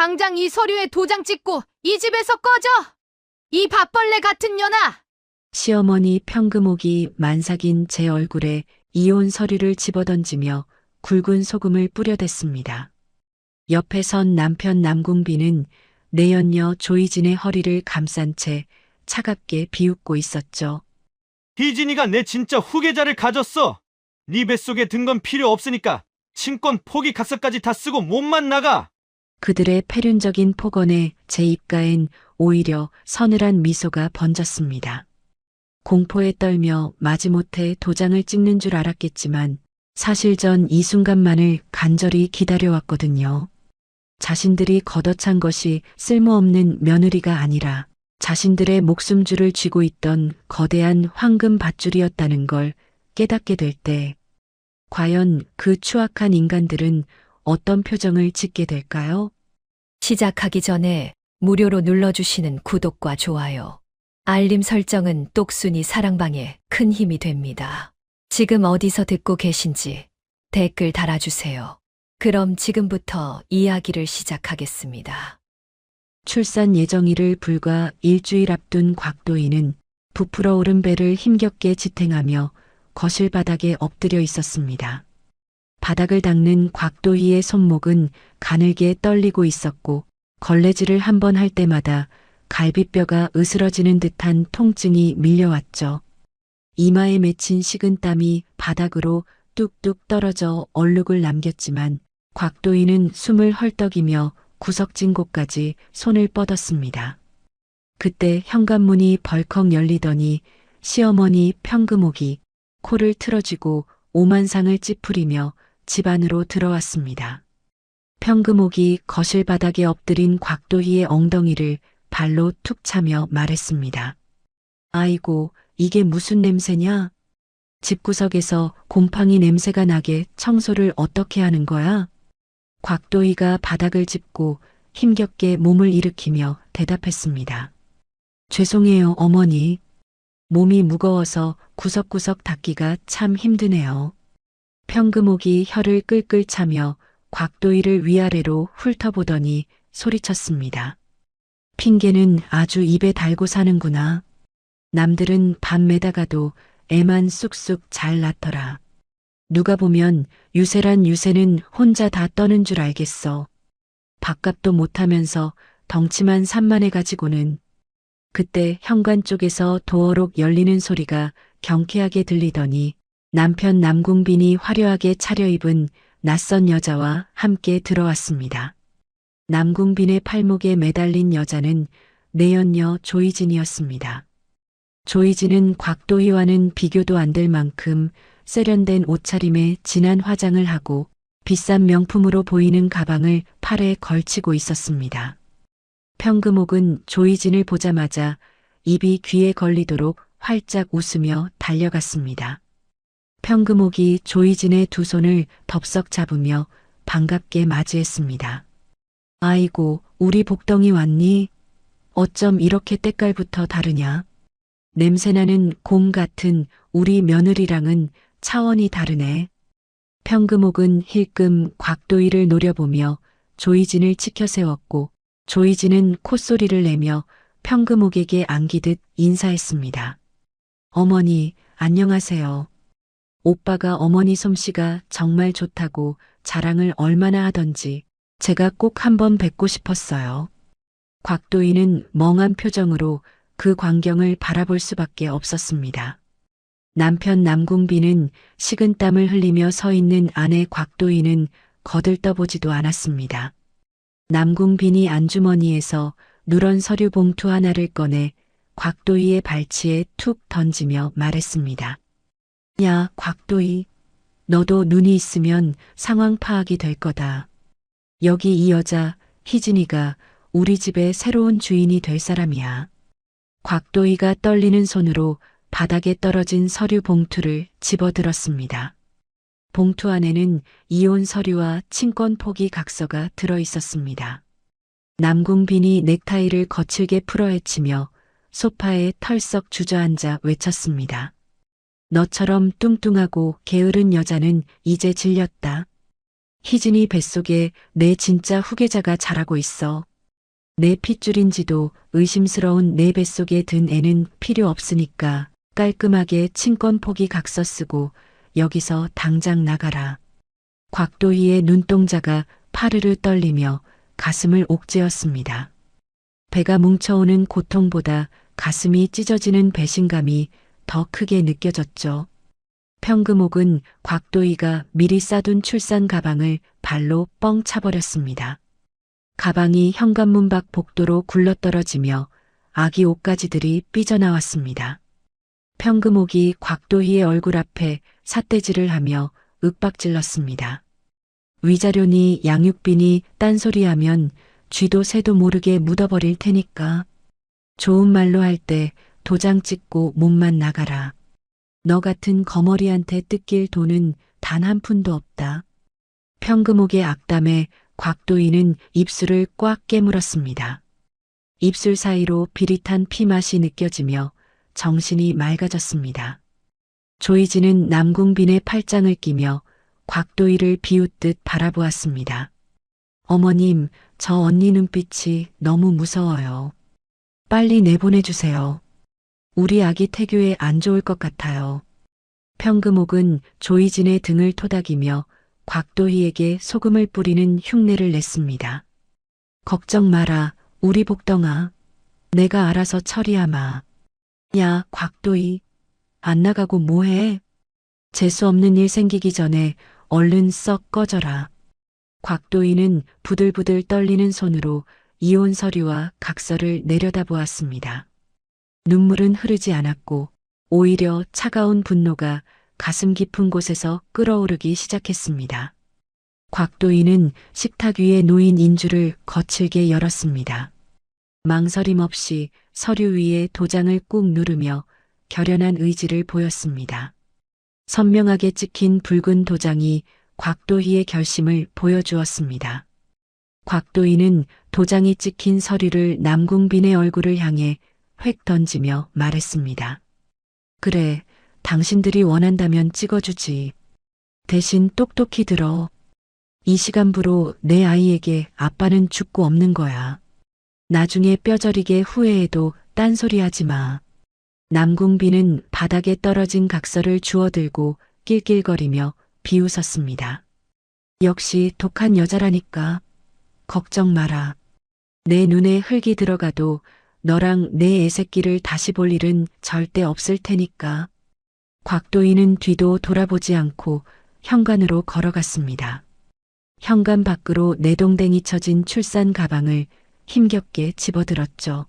당장 이 서류에 도장 찍고 이 집에서 꺼져! 이 밥벌레 같은 년아! 시어머니 평금옥이 만삭인 제 얼굴에 이혼 서류를 집어던지며 굵은 소금을 뿌려댔습니다. 옆에 선 남편 남궁비는 내연녀 조이진의 허리를 감싼 채 차갑게 비웃고 있었죠. 희진이가 내 진짜 후계자를 가졌어. 네 뱃속에 든 건 필요 없으니까 친권 포기 각서까지 다 쓰고 몸만 나가. 그들의 패륜적인 폭언에 제 입가엔 오히려 서늘한 미소가 번졌습니다. 공포에 떨며 마지못해 도장을 찍는 줄 알았겠지만 사실 전 이 순간만을 간절히 기다려왔거든요. 자신들이 걷어찬 것이 쓸모없는 며느리가 아니라 자신들의 목숨줄을 쥐고 있던 거대한 황금 밧줄이었다는 걸 깨닫게 될 때 과연 그 추악한 인간들은 어떤 표정을 짓게 될까요? 시작하기 전에 무료로 눌러주시는 구독과 좋아요, 알림 설정은 똑순이 사랑방에 큰 힘이 됩니다. 지금 어디서 듣고 계신지 댓글 달아주세요. 그럼 지금부터 이야기를 시작하겠습니다. 출산 예정일을 불과 일주일 앞둔 곽도희는 부풀어 오른 배를 힘겹게 지탱하며 거실 바닥에 엎드려 있었습니다. 바닥을 닦는 곽도희의 손목은 가늘게 떨리고 있었고 걸레질을 한 번 할 때마다 갈비뼈가 으스러지는 듯한 통증이 밀려왔죠. 이마에 맺힌 식은땀이 바닥으로 뚝뚝 떨어져 얼룩을 남겼지만 곽도희는 숨을 헐떡이며 구석진 곳까지 손을 뻗었습니다. 그때 현관문이 벌컥 열리더니 시어머니 평금옥이 코를 틀어쥐고 오만상을 찌푸리며 집 안으로 들어왔습니다. 평금옥이 거실 바닥에 엎드린 곽도희의 엉덩이를 발로 툭 차며 말했습니다. 아이고, 이게 무슨 냄새냐? 집구석에서 곰팡이 냄새가 나게 청소를 어떻게 하는 거야? 곽도희가 바닥을 짚고 힘겹게 몸을 일으키며 대답했습니다. 죄송해요, 어머니. 몸이 무거워서 구석구석 닦기가 참 힘드네요. 평금옥이 혀를 끌끌 차며 곽도희를 위아래로 훑어보더니 소리쳤습니다. 핑계는 아주 입에 달고 사는구나. 남들은 밤 매다가도 애만 쑥쑥 잘 낳더라. 누가 보면 유세란 유세는 혼자 다 떠는 줄 알겠어. 밥값도 못하면서 덩치만 산만해 가지고는. 그때 현관 쪽에서 도어록 열리는 소리가 경쾌하게 들리더니 남편 남궁빈이 화려하게 차려입은 낯선 여자와 함께 들어왔습니다. 남궁빈의 팔목에 매달린 여자는 내연녀 조이진이었습니다. 조이진은 곽도희와는 비교도 안 될 만큼 세련된 옷차림에 진한 화장을 하고 비싼 명품으로 보이는 가방을 팔에 걸치고 있었습니다. 평금옥은 조이진을 보자마자 입이 귀에 걸리도록 활짝 웃으며 달려갔습니다. 평금옥이 조이진의 두 손을 덥석 잡으며 반갑게 맞이했습니다. 아이고, 우리 복덩이 왔니? 어쩜 이렇게 때깔부터 다르냐? 냄새나는 곰 같은 우리 며느리랑은 차원이 다르네. 평금옥은 힐끔 곽도희를 노려보며 조이진을 치켜 세웠고 조이진은 콧소리를 내며 평금옥에게 안기듯 인사했습니다. 어머니, 안녕하세요. 오빠가 어머니 솜씨가 정말 좋다고 자랑을 얼마나 하던지 제가 꼭 한번 뵙고 싶었어요. 곽도희는 멍한 표정으로 그 광경을 바라볼 수밖에 없었습니다. 남편 남궁비는 식은땀을 흘리며 서 있는 아내 곽도희는 거들떠보지도 않았습니다. 남궁빈이 안주머니에서 누런 서류 봉투 하나를 꺼내 곽도희의 발치에 툭 던지며 말했습니다. 야, 곽도희, 너도 눈이 있으면 상황 파악이 될 거다. 여기 이 여자 희진이가 우리 집의 새로운 주인이 될 사람이야. 곽도희가 떨리는 손으로 바닥에 떨어진 서류 봉투를 집어들었습니다. 봉투 안에는 이혼 서류와 친권 포기 각서가 들어 있었습니다. 남궁빈이 넥타이를 거칠게 풀어헤치며 소파에 털썩 주저앉아 외쳤습니다. 너처럼 뚱뚱하고 게으른 여자는 이제 질렸다. 희진이 뱃속에 내 진짜 후계자가 자라고 있어. 내 핏줄인지도 의심스러운 내 뱃속에 든 애는 필요 없으니까 깔끔하게 친권 포기 각서 쓰고 여기서 당장 나가라. 곽도희의 눈동자가 파르르 떨리며 가슴을 옥죄었습니다. 배가 뭉쳐오는 고통보다 가슴이 찢어지는 배신감이 더 크게 느껴졌죠. 평금옥은 곽도희가 미리 싸둔 출산 가방을 발로 뻥 차버렸습니다. 가방이 현관문 밖 복도로 굴러떨어지며 아기 옷가지들이 삐져나왔습니다. 평금옥이 곽도희의 얼굴 앞에 삿대질을 하며 윽박질렀습니다. 위자료니 양육비니 딴소리하면 쥐도 새도 모르게 묻어버릴 테니까. 좋은 말로 할 때 도장 찍고 몸만 나가라. 너 같은 거머리한테 뜯길 돈은 단 한 푼도 없다. 평금옥의 악담에 곽도희는 입술을 꽉 깨물었습니다. 입술 사이로 비릿한 피맛이 느껴지며 정신이 맑아졌습니다. 조이진은 남궁빈의 팔짱을 끼며 곽도희를 비웃듯 바라보았습니다. 어머님, 저 언니 눈빛이 너무 무서워요. 빨리 내보내주세요. 우리 아기 태교에 안 좋을 것 같아요. 평금옥은 조이진의 등을 토닥이며 곽도희에게 소금을 뿌리는 흉내를 냈습니다. 걱정 마라, 우리 복덩아. 내가 알아서 처리하마. 야, 곽도희. 안 나가고 뭐해? 재수없는 일 생기기 전에 얼른 썩 꺼져라. 곽도희는 부들부들 떨리는 손으로 이혼 서류와 각서를 내려다보았습니다. 눈물은 흐르지 않았고 오히려 차가운 분노가 가슴 깊은 곳에서 끓어오르기 시작했습니다. 곽도희는 식탁 위에 놓인 인주를 거칠게 열었습니다. 망설임 없이 서류 위에 도장을 꾹 누르며 결연한 의지를 보였습니다. 선명하게 찍힌 붉은 도장이 곽도희의 결심을 보여주었습니다. 곽도희는 도장이 찍힌 서류를 남궁빈의 얼굴을 향해 획 던지며 말했습니다. 그래, 당신들이 원한다면 찍어주지. 대신 똑똑히 들어. 이 시간부로 내 아이에게 아빠는 죽고 없는 거야. 나중에 뼈저리게 후회해도 딴소리하지 마. 남궁빈은 바닥에 떨어진 각서를 주워들고 낄낄거리며 비웃었습니다. 역시 독한 여자라니까. 걱정 마라. 내 눈에 흙이 들어가도 너랑 내 애새끼를 다시 볼 일은 절대 없을 테니까. 곽도희는 뒤도 돌아보지 않고 현관으로 걸어갔습니다. 현관 밖으로 내동댕이 쳐진 출산 가방을 힘겹게 집어들었죠.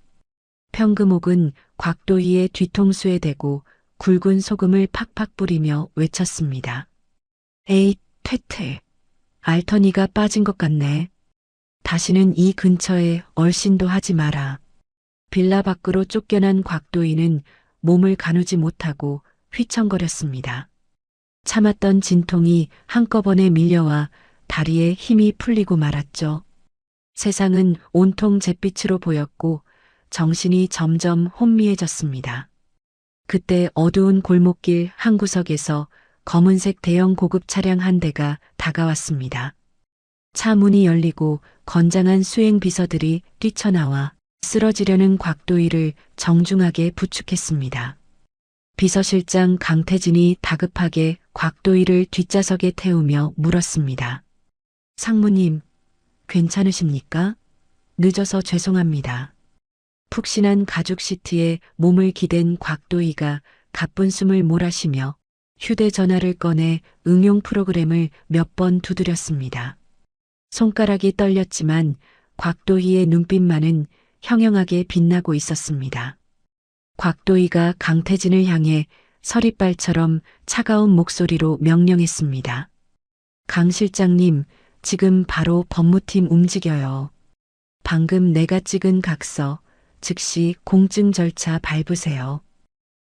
평금옥은 곽도희의 뒤통수에 대고 굵은 소금을 팍팍 뿌리며 외쳤습니다. 에이, 퇴퇴. 알터니가 빠진 것 같네. 다시는 이 근처에 얼씬도 하지 마라. 빌라 밖으로 쫓겨난 곽도희는 몸을 가누지 못하고 휘청거렸습니다. 참았던 진통이 한꺼번에 밀려와 다리에 힘이 풀리고 말았죠. 세상은 온통 잿빛으로 보였고 정신이 점점 혼미해졌습니다. 그때 어두운 골목길 한 구석에서 검은색 대형 고급 차량 한 대가 다가왔습니다. 차 문이 열리고 건장한 수행 비서들이 뛰쳐나와 쓰러지려는 곽도희를 정중하게 부축했습니다. 비서실장 강태진이 다급하게 곽도희를 뒷좌석에 태우며 물었습니다. 상무님, 괜찮으십니까? 늦어서 죄송합니다. 푹신한 가죽 시트에 몸을 기댄 곽도희가 가쁜 숨을 몰아쉬며 휴대전화를 꺼내 응용 프로그램을 몇 번 두드렸습니다. 손가락이 떨렸지만 곽도희의 눈빛만은 형형하게 빛나고 있었습니다. 곽도희가 강태진을 향해 서리빨처럼 차가운 목소리로 명령했습니다. 강 실장님, 지금 바로 법무팀 움직여요. 방금 내가 찍은 각서, 즉시 공증 절차 밟으세요.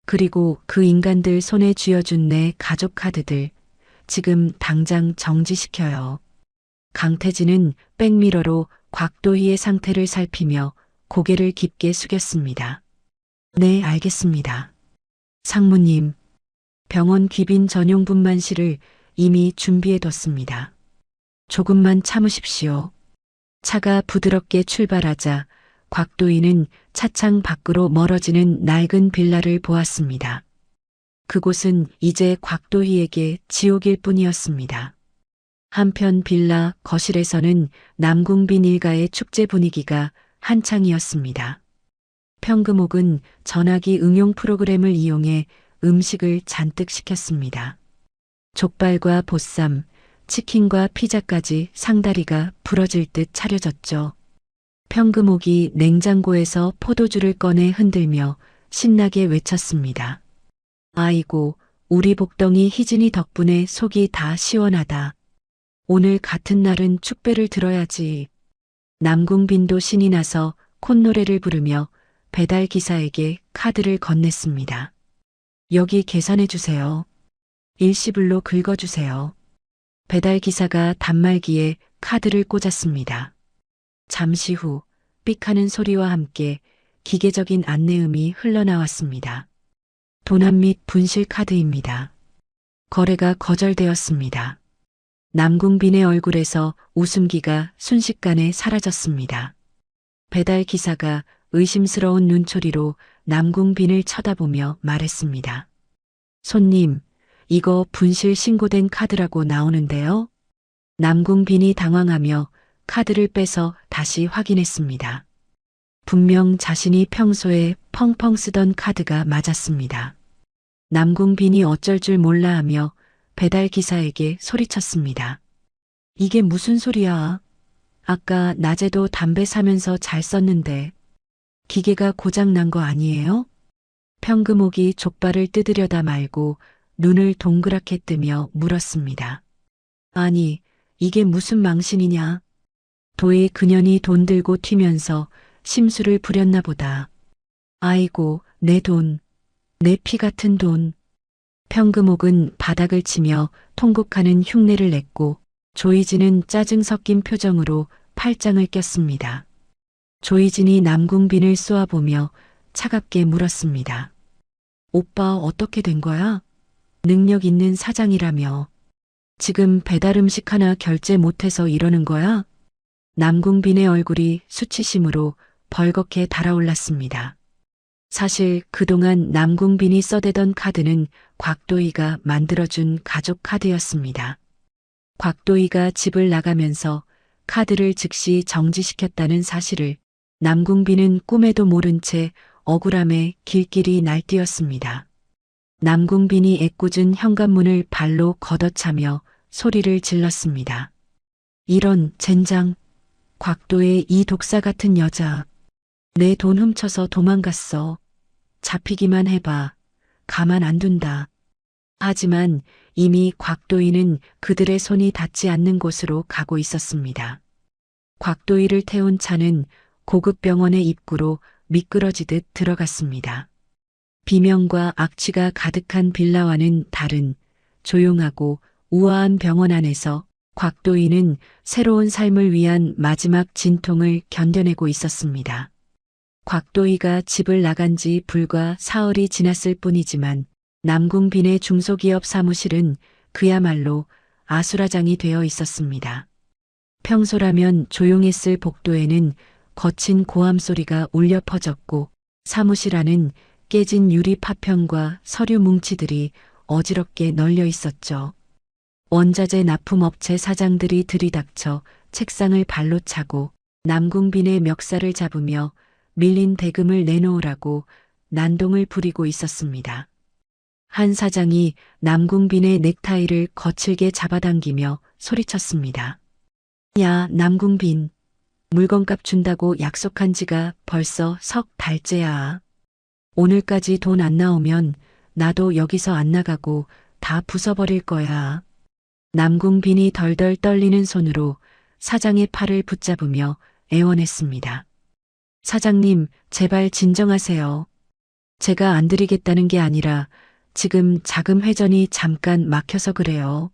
그리고 그 인간들 손에 쥐어준 내 가족 카드들, 지금 당장 정지시켜요. 강태진은 백미러로 곽도희의 상태를 살피며 고개를 깊게 숙였습니다. 네, 알겠습니다. 상무님, 병원 귀빈 전용 분만실을 이미 준비해뒀습니다. 조금만 참으십시오. 차가 부드럽게 출발하자 곽도희는 차창 밖으로 멀어지는 낡은 빌라를 보았습니다. 그곳은 이제 곽도희에게 지옥일 뿐이었습니다. 한편 빌라 거실에서는 남궁빈 일가의 축제 분위기가 한창이었습니다. 평금옥은 전화기 응용 프로그램을 이용해 음식을 잔뜩 시켰습니다. 족발과 보쌈, 치킨과 피자까지 상다리가 부러질 듯 차려졌죠. 평금옥이 냉장고에서 포도주를 꺼내 흔들며 신나게 외쳤습니다. 아이고, 우리 복덩이 희진이 덕분에 속이 다 시원하다. 오늘 같은 날은 축배를 들어야지. 남궁빈도 신이 나서 콧노래를 부르며 배달 기사에게 카드를 건넸습니다. 여기 계산해 주세요. 일시불로 긁어주세요. 배달 기사가 단말기에 카드를 꽂았습니다. 잠시 후 삑하는 소리와 함께 기계적인 안내음이 흘러나왔습니다. 도난 및 분실 카드입니다. 거래가 거절되었습니다. 남궁빈의 얼굴에서 웃음기가 순식간에 사라졌습니다. 배달 기사가 의심스러운 눈초리로 남궁빈을 쳐다보며 말했습니다. 손님, 이거 분실 신고된 카드라고 나오는데요. 남궁빈이 당황하며 카드를 빼서 다시 확인했습니다. 분명 자신이 평소에 펑펑 쓰던 카드가 맞았습니다. 남궁빈이 어쩔 줄 몰라 하며 배달 기사에게 소리쳤습니다. 이게 무슨 소리야? 아까 낮에도 담배 사면서 잘 썼는데 기계가 고장 난 거 아니에요? 평금옥이 족발을 뜯으려다 말고 눈을 동그랗게 뜨며 물었습니다. 아니, 이게 무슨 망신이냐? 도의 그년이 돈 들고 튀면서 심술을 부렸나 보다. 아이고, 내 돈, 내 피 같은 돈. 평금옥은 바닥을 치며 통곡하는 흉내를 냈고 조이진은 짜증 섞인 표정으로 팔짱을 꼈습니다. 조이진이 남궁빈을 쏘아보며 차갑게 물었습니다. 오빠 어떻게 된 거야? 능력 있는 사장이라며. 지금 배달 음식 하나 결제 못해서 이러는 거야? 남궁빈의 얼굴이 수치심으로 벌겋게 달아올랐습니다. 사실 그동안 남궁빈이 써대던 카드는 곽도희가 만들어준 가족 카드였습니다. 곽도희가 집을 나가면서 카드를 즉시 정지시켰다는 사실을 남궁빈은 꿈에도 모른 채 억울함에 길길이 날뛰었습니다. 남궁빈이 애꿎은 현관문을 발로 걷어차며 소리를 질렀습니다. 이런 젠장, 곽도의 이 독사 같은 여자, 내 돈 훔쳐서 도망갔어. 잡히기만 해봐. 가만 안 둔다. 하지만 이미 곽도희는 그들의 손이 닿지 않는 곳으로 가고 있었습니다. 곽도희를 태운 차는 고급 병원의 입구로 미끄러지듯 들어갔습니다. 비명과 악취가 가득한 빌라와는 다른 조용하고 우아한 병원 안에서 곽도희는 새로운 삶을 위한 마지막 진통을 견뎌내고 있었습니다. 곽도희가 집을 나간 지 불과 사흘이 지났을 뿐이지만 남궁빈의 중소기업 사무실은 그야말로 아수라장이 되어 있었습니다. 평소라면 조용했을 복도에는 거친 고함 소리가 울려 퍼졌고 사무실 안은 깨진 유리 파편과 서류 뭉치들이 어지럽게 널려 있었죠. 원자재 납품업체 사장들이 들이닥쳐 책상을 발로 차고 남궁빈의 멱살을 잡으며 밀린 대금을 내놓으라고 난동을 부리고 있었습니다. 한 사장이 남궁빈의 넥타이를 거칠게 잡아당기며 소리쳤습니다. 야, 남궁빈. 물건값 준다고 약속한 지가 벌써 석 달째야. 오늘까지 돈 안 나오면 나도 여기서 안 나가고 다 부숴버릴 거야. 남궁빈이 덜덜 떨리는 손으로 사장의 팔을 붙잡으며 애원했습니다. 사장님, 제발 진정하세요. 제가 안 드리겠다는 게 아니라 지금 자금 회전이 잠깐 막혀서 그래요.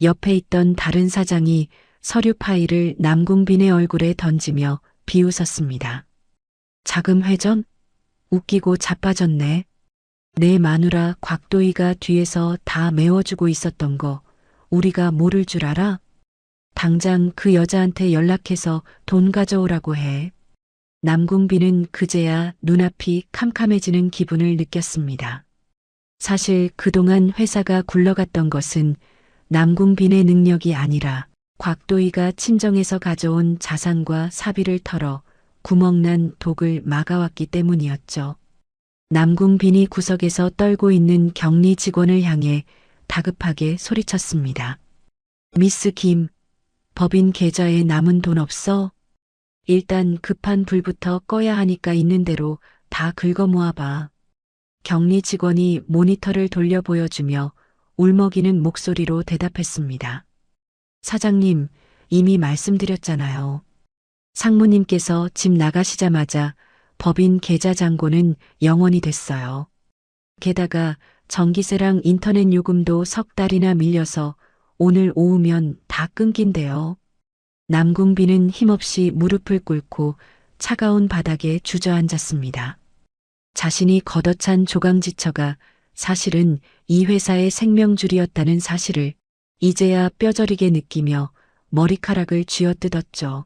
옆에 있던 다른 사장이 서류 파일을 남궁빈의 얼굴에 던지며 비웃었습니다. 자금 회전? 웃기고 자빠졌네. 내 마누라 곽도희가 뒤에서 다 메워주고 있었던 거 우리가 모를 줄 알아? 당장 그 여자한테 연락해서 돈 가져오라고 해. 남궁빈은 그제야 눈앞이 캄캄해지는 기분을 느꼈습니다. 사실 그동안 회사가 굴러갔던 것은 남궁빈의 능력이 아니라 곽도희가 친정에서 가져온 자산과 사비를 털어 구멍난 독을 막아왔기 때문이었죠. 남궁빈이 구석에서 떨고 있는 격리 직원을 향해 다급하게 소리쳤습니다. 미스 김, 법인 계좌에 남은 돈 없어? 일단 급한 불부터 꺼야 하니까 있는 대로 다 긁어 모아봐. 격리 직원이 모니터를 돌려 보여주며 울먹이는 목소리로 대답했습니다. 사장님, 이미 말씀드렸잖아요. 상무님께서 집 나가시자마자 법인 계좌 잔고는 영원이 됐어요. 게다가 전기세랑 인터넷 요금도 석 달이나 밀려서 오늘 오후면 다 끊긴대요. 남궁빈은 힘없이 무릎을 꿇고 차가운 바닥에 주저앉았습니다. 자신이 걷어찬 조강지처가 사실은 이 회사의 생명줄이었다는 사실을 이제야 뼈저리게 느끼며 머리카락을 쥐어뜯었죠.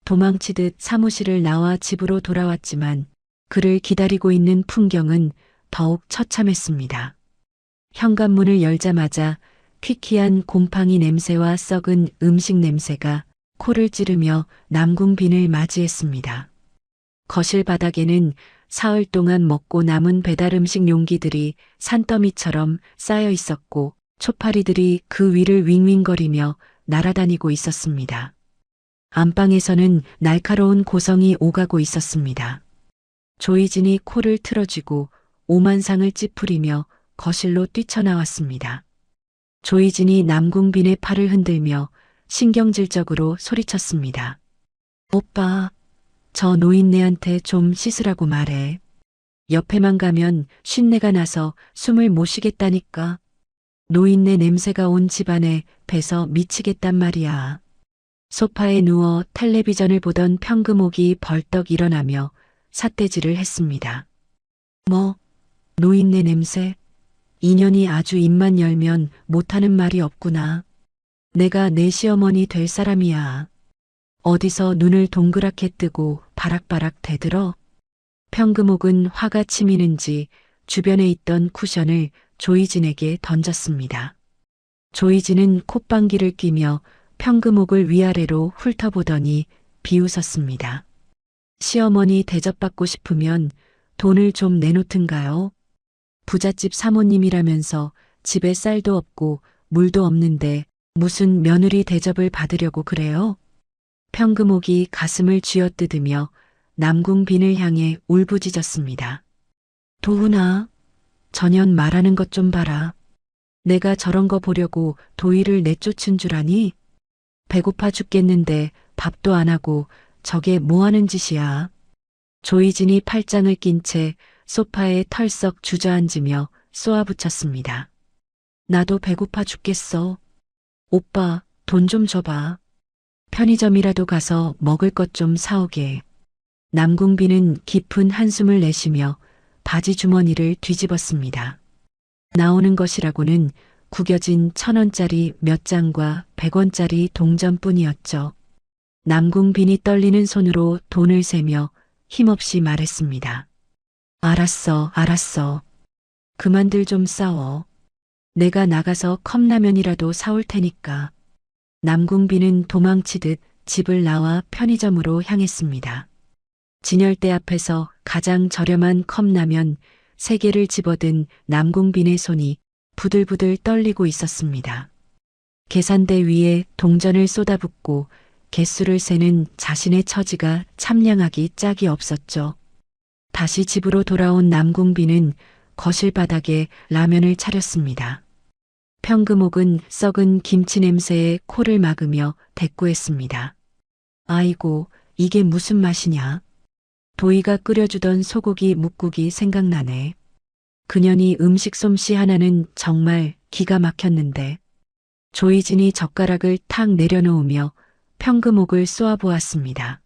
도망치듯 사무실을 나와 집으로 돌아왔지만 그를 기다리고 있는 풍경은 더욱 처참했습니다. 현관문을 열자마자 퀴퀴한 곰팡이 냄새와 썩은 음식 냄새가 코를 찌르며 남궁빈을 맞이했습니다. 거실 바닥에는 사흘 동안 먹고 남은 배달 음식 용기들이 산더미처럼 쌓여 있었고 초파리들이 그 위를 윙윙거리며 날아다니고 있었습니다. 안방에서는 날카로운 고성이 오가고 있었습니다. 조이진이 코를 틀어쥐고 오만상을 찌푸리며 거실로 뛰쳐나왔습니다. 조이진이 남궁빈의 팔을 흔들며 신경질적으로 소리쳤습니다. 오빠, 저 노인네한테 좀 씻으라고 말해. 옆에만 가면 쉰내가 나서 숨을 못 쉬겠다니까. 노인네 냄새가 온 집안에 배서 미치겠단 말이야. 소파에 누워 텔레비전을 보던 평금옥이 벌떡 일어나며 삿대질을 했습니다. 뭐, 노인네 냄새? 인연이 아주 입만 열면 못하는 말이 없구나. 내가 내 시어머니 될 사람이야. 어디서 눈을 동그랗게 뜨고 바락바락 대들어? 평금옥은 화가 치미는지 주변에 있던 쿠션을 조이진에게 던졌습니다. 조이진은 콧방귀를 뀌며 평금옥을 위아래로 훑어보더니 비웃었습니다. 시어머니 대접받고 싶으면 돈을 좀 내놓든가요? 부잣집 사모님이라면서 집에 쌀도 없고 물도 없는데 무슨 며느리 대접을 받으려고 그래요? 평금옥이 가슴을 쥐어뜯으며 남궁빈을 향해 울부짖었습니다. 도훈아, 전현 말하는 것 좀 봐라. 내가 저런 거 보려고 도희를 내쫓은 줄 아니? 배고파 죽겠는데 밥도 안 하고 저게 뭐 하는 짓이야? 조이진이 팔짱을 낀 채 소파에 털썩 주저앉으며 쏘아붙였습니다. 나도 배고파 죽겠어. 오빠, 돈 좀 줘봐. 편의점이라도 가서 먹을 것 좀 사오게. 남궁빈은 깊은 한숨을 내쉬며 바지 주머니를 뒤집었습니다. 나오는 것이라고는 구겨진 1,000원짜리 몇 장과 100원짜리 동전뿐이었죠. 남궁빈이 떨리는 손으로 돈을 세며 힘없이 말했습니다. 알았어, 알았어. 그만들 좀 싸워. 내가 나가서 컵라면이라도 사올 테니까. 남궁빈은 도망치듯 집을 나와 편의점으로 향했습니다. 진열대 앞에서 가장 저렴한 컵라면 3개를 집어든 남궁빈의 손이 부들부들 떨리고 있었습니다. 계산대 위에 동전을 쏟아붓고 개수를 세는 자신의 처지가 참량하기 짝이 없었죠. 다시 집으로 돌아온 남궁빈은 거실 바닥에 라면을 차렸습니다. 평금옥은 썩은 김치 냄새에 코를 막으며 대꾸했습니다. 아이고, 이게 무슨 맛이냐? 도희가 끓여주던 소고기 묵국이 생각나네. 그년이 음식 솜씨 하나는 정말 기가 막혔는데. 조이진이 젓가락을 탁 내려놓으며 평금옥을 쏘아보았습니다.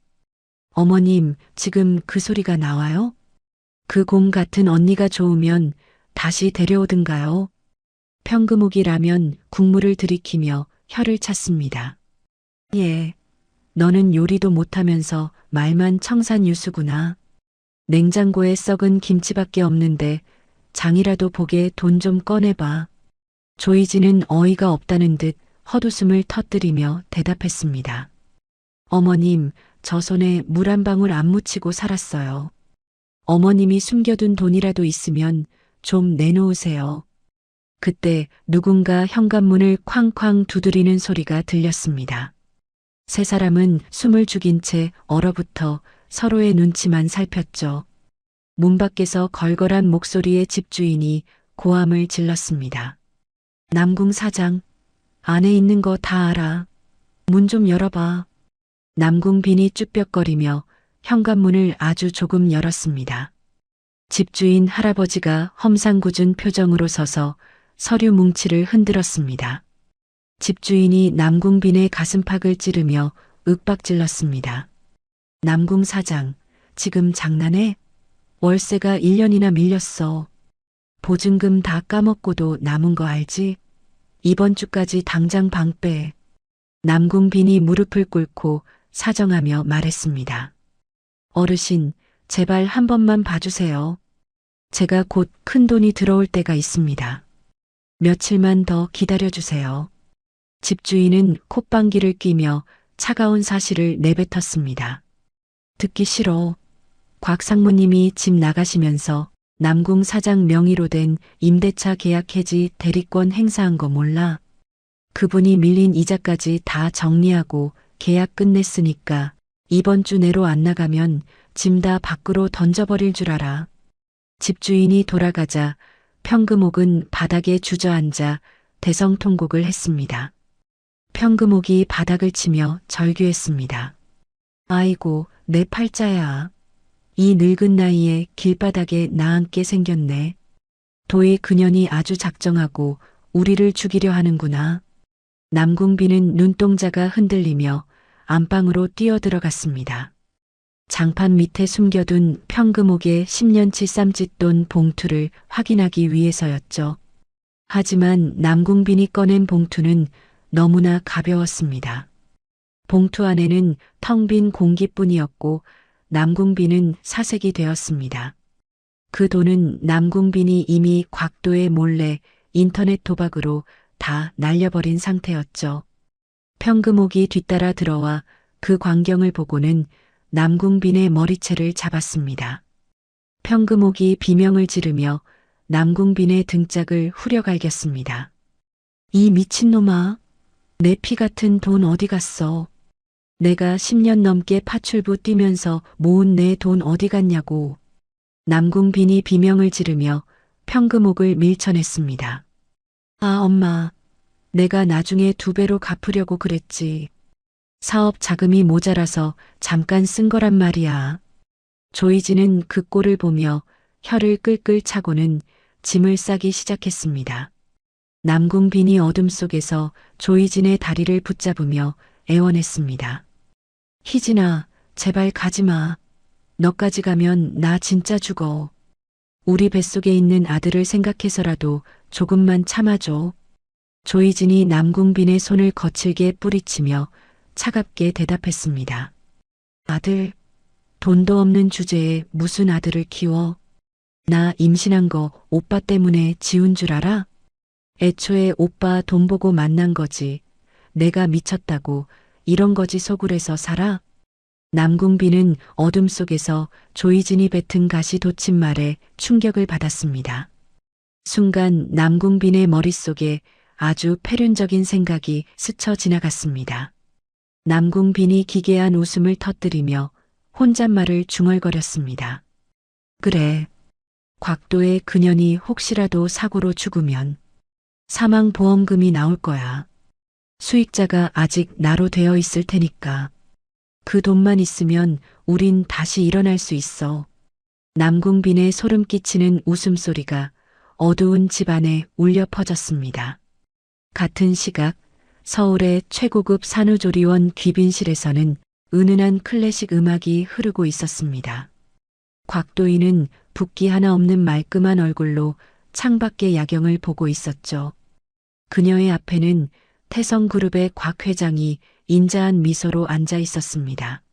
어머님, 지금 그 소리가 나와요? 그 곰 같은 언니가 좋으면 다시 데려오든가요? 평금옥이라면 국물을 들이키며 혀를 찼습니다. 예. 너는 요리도 못하면서 말만 청산유수구나. 냉장고에 썩은 김치밖에 없는데 장이라도 보게 돈 좀 꺼내봐. 조이진은 어이가 없다는 듯 헛웃음을 터뜨리며 대답했습니다. 어머님, 저 손에 물 한 방울 안 묻히고 살았어요. 어머님이 숨겨둔 돈이라도 있으면 좀 내놓으세요. 그때 누군가 현관문을 쾅쾅 두드리는 소리가 들렸습니다. 세 사람은 숨을 죽인 채 얼어붙어 서로의 눈치만 살폈죠. 문 밖에서 걸걸한 목소리의 집주인이 고함을 질렀습니다. 남궁 사장, 안에 있는 거 다 알아. 문 좀 열어봐. 남궁 빈이 쭈뼛거리며 현관문을 아주 조금 열었습니다. 집주인 할아버지가 험상궂은 표정으로 서서 서류 뭉치를 흔들었습니다. 집주인이 남궁 빈의 가슴팍을 찌르며 윽박질렀습니다. 남궁 사장, 지금 장난해? 월세가 1년이나 밀렸어. 보증금 다 까먹고도 남은 거 알지? 이번 주까지 당장 방 빼. 남궁 빈이 무릎을 꿇고 사정하며 말했습니다. 어르신, 제발 한 번만 봐주세요. 제가 곧 큰 돈이 들어올 때가 있습니다. 며칠만 더 기다려주세요. 집주인은 콧방귀를 뀌며 차가운 사실을 내뱉었습니다. 듣기 싫어. 곽 상무님이 집 나가시면서 남궁 사장 명의로 된 임대차 계약 해지 대리권 행사한 거 몰라? 그분이 밀린 이자까지 다 정리하고 계약 끝냈으니까 이번 주 내로 안 나가면 짐 다 밖으로 던져버릴 줄 알아. 집주인이 돌아가자 평금옥은 바닥에 주저앉아 대성통곡을 했습니다. 평금옥이 바닥을 치며 절규했습니다. 아이고, 내 팔자야. 이 늙은 나이에 길바닥에 나앉게 생겼네. 도의 그년이 아주 작정하고 우리를 죽이려 하는구나. 남궁비는 눈동자가 흔들리며 안방으로 뛰어들어갔습니다. 장판 밑에 숨겨둔 평금옥의 10년치 쌈짓돈 봉투를 확인하기 위해서였죠. 하지만 남궁빈이 꺼낸 봉투는 너무나 가벼웠습니다. 봉투 안에는 텅 빈 공기뿐이었고 남궁빈은 사색이 되었습니다. 그 돈은 남궁빈이 이미 곽도에 몰래 인터넷 도박으로 다 날려버린 상태였죠. 평금옥이 뒤따라 들어와 그 광경을 보고는 남궁빈의 머리채를 잡았습니다. 평금옥이 비명을 지르며 남궁빈의 등짝을 후려갈겼습니다. 이 미친놈아, 내 피 같은 돈 어디 갔어? 내가 10년 넘게 파출부 뛰면서 모은 내 돈 어디 갔냐고. 남궁빈이 비명을 지르며 평금옥을 밀쳐냈습니다. 아, 엄마. 내가 나중에 2배로 갚으려고 그랬지. 사업 자금이 모자라서 잠깐 쓴 거란 말이야. 조이진은 그 꼴을 보며 혀를 끌끌 차고는 짐을 싸기 시작했습니다. 남궁빈이 어둠 속에서 조이진의 다리를 붙잡으며 애원했습니다. 희진아, 제발 가지마. 너까지 가면 나 진짜 죽어. 우리 뱃속에 있는 아들을 생각해서라도 조금만 참아줘. 조이진이 남궁빈의 손을 거칠게 뿌리치며 차갑게 대답했습니다. 아들, 돈도 없는 주제에 무슨 아들을 키워? 나 임신한 거 오빠 때문에 지운 줄 알아? 애초에 오빠 돈 보고 만난 거지. 내가 미쳤다고 이런 거지 속으로서 살아? 남궁빈은 어둠 속에서 조이진이 뱉은 가시돋침말에 충격을 받았습니다. 순간 남궁빈의 머릿속에 아주 패륜적인 생각이 스쳐 지나갔습니다. 남궁빈이 기괴한 웃음을 터뜨리며 혼잣말을 중얼거렸습니다. 그래, 곽도의 그년이 혹시라도 사고로 죽으면 사망보험금이 나올 거야. 수익자가 아직 나로 되어 있을 테니까. 그 돈만 있으면 우린 다시 일어날 수 있어. 남궁빈의 소름 끼치는 웃음소리가 어두운 집안에 울려 퍼졌습니다. 같은 시각 서울의 최고급 산후조리원 귀빈실에서는 은은한 클래식 음악이 흐르고 있었습니다. 곽도인은 붓기 하나 없는 말끔한 얼굴로 창밖의 야경을 보고 있었죠. 그녀의 앞에는 태성그룹의 곽 회장이 인자한 미소로 앉아 있었습니다.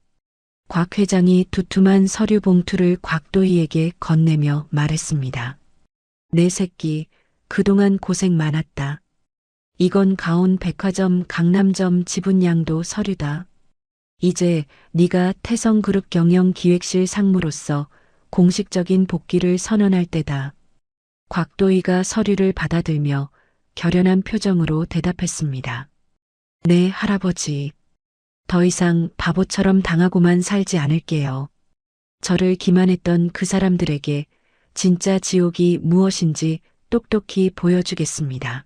곽 회장이 두툼한 서류 봉투를 곽도희에게 건네며 말했습니다. 내 새끼, 그동안 고생 많았다. 이건 가온 백화점 강남점 지분양도 서류다. 이제 네가 태성그룹 경영기획실 상무로서 공식적인 복귀를 선언할 때다. 곽도희가 서류를 받아들며 결연한 표정으로 대답했습니다. 네, 할아버지. 더 이상 바보처럼 당하고만 살지 않을게요. 저를 기만했던 그 사람들에게 진짜 지옥이 무엇인지 똑똑히 보여주겠습니다.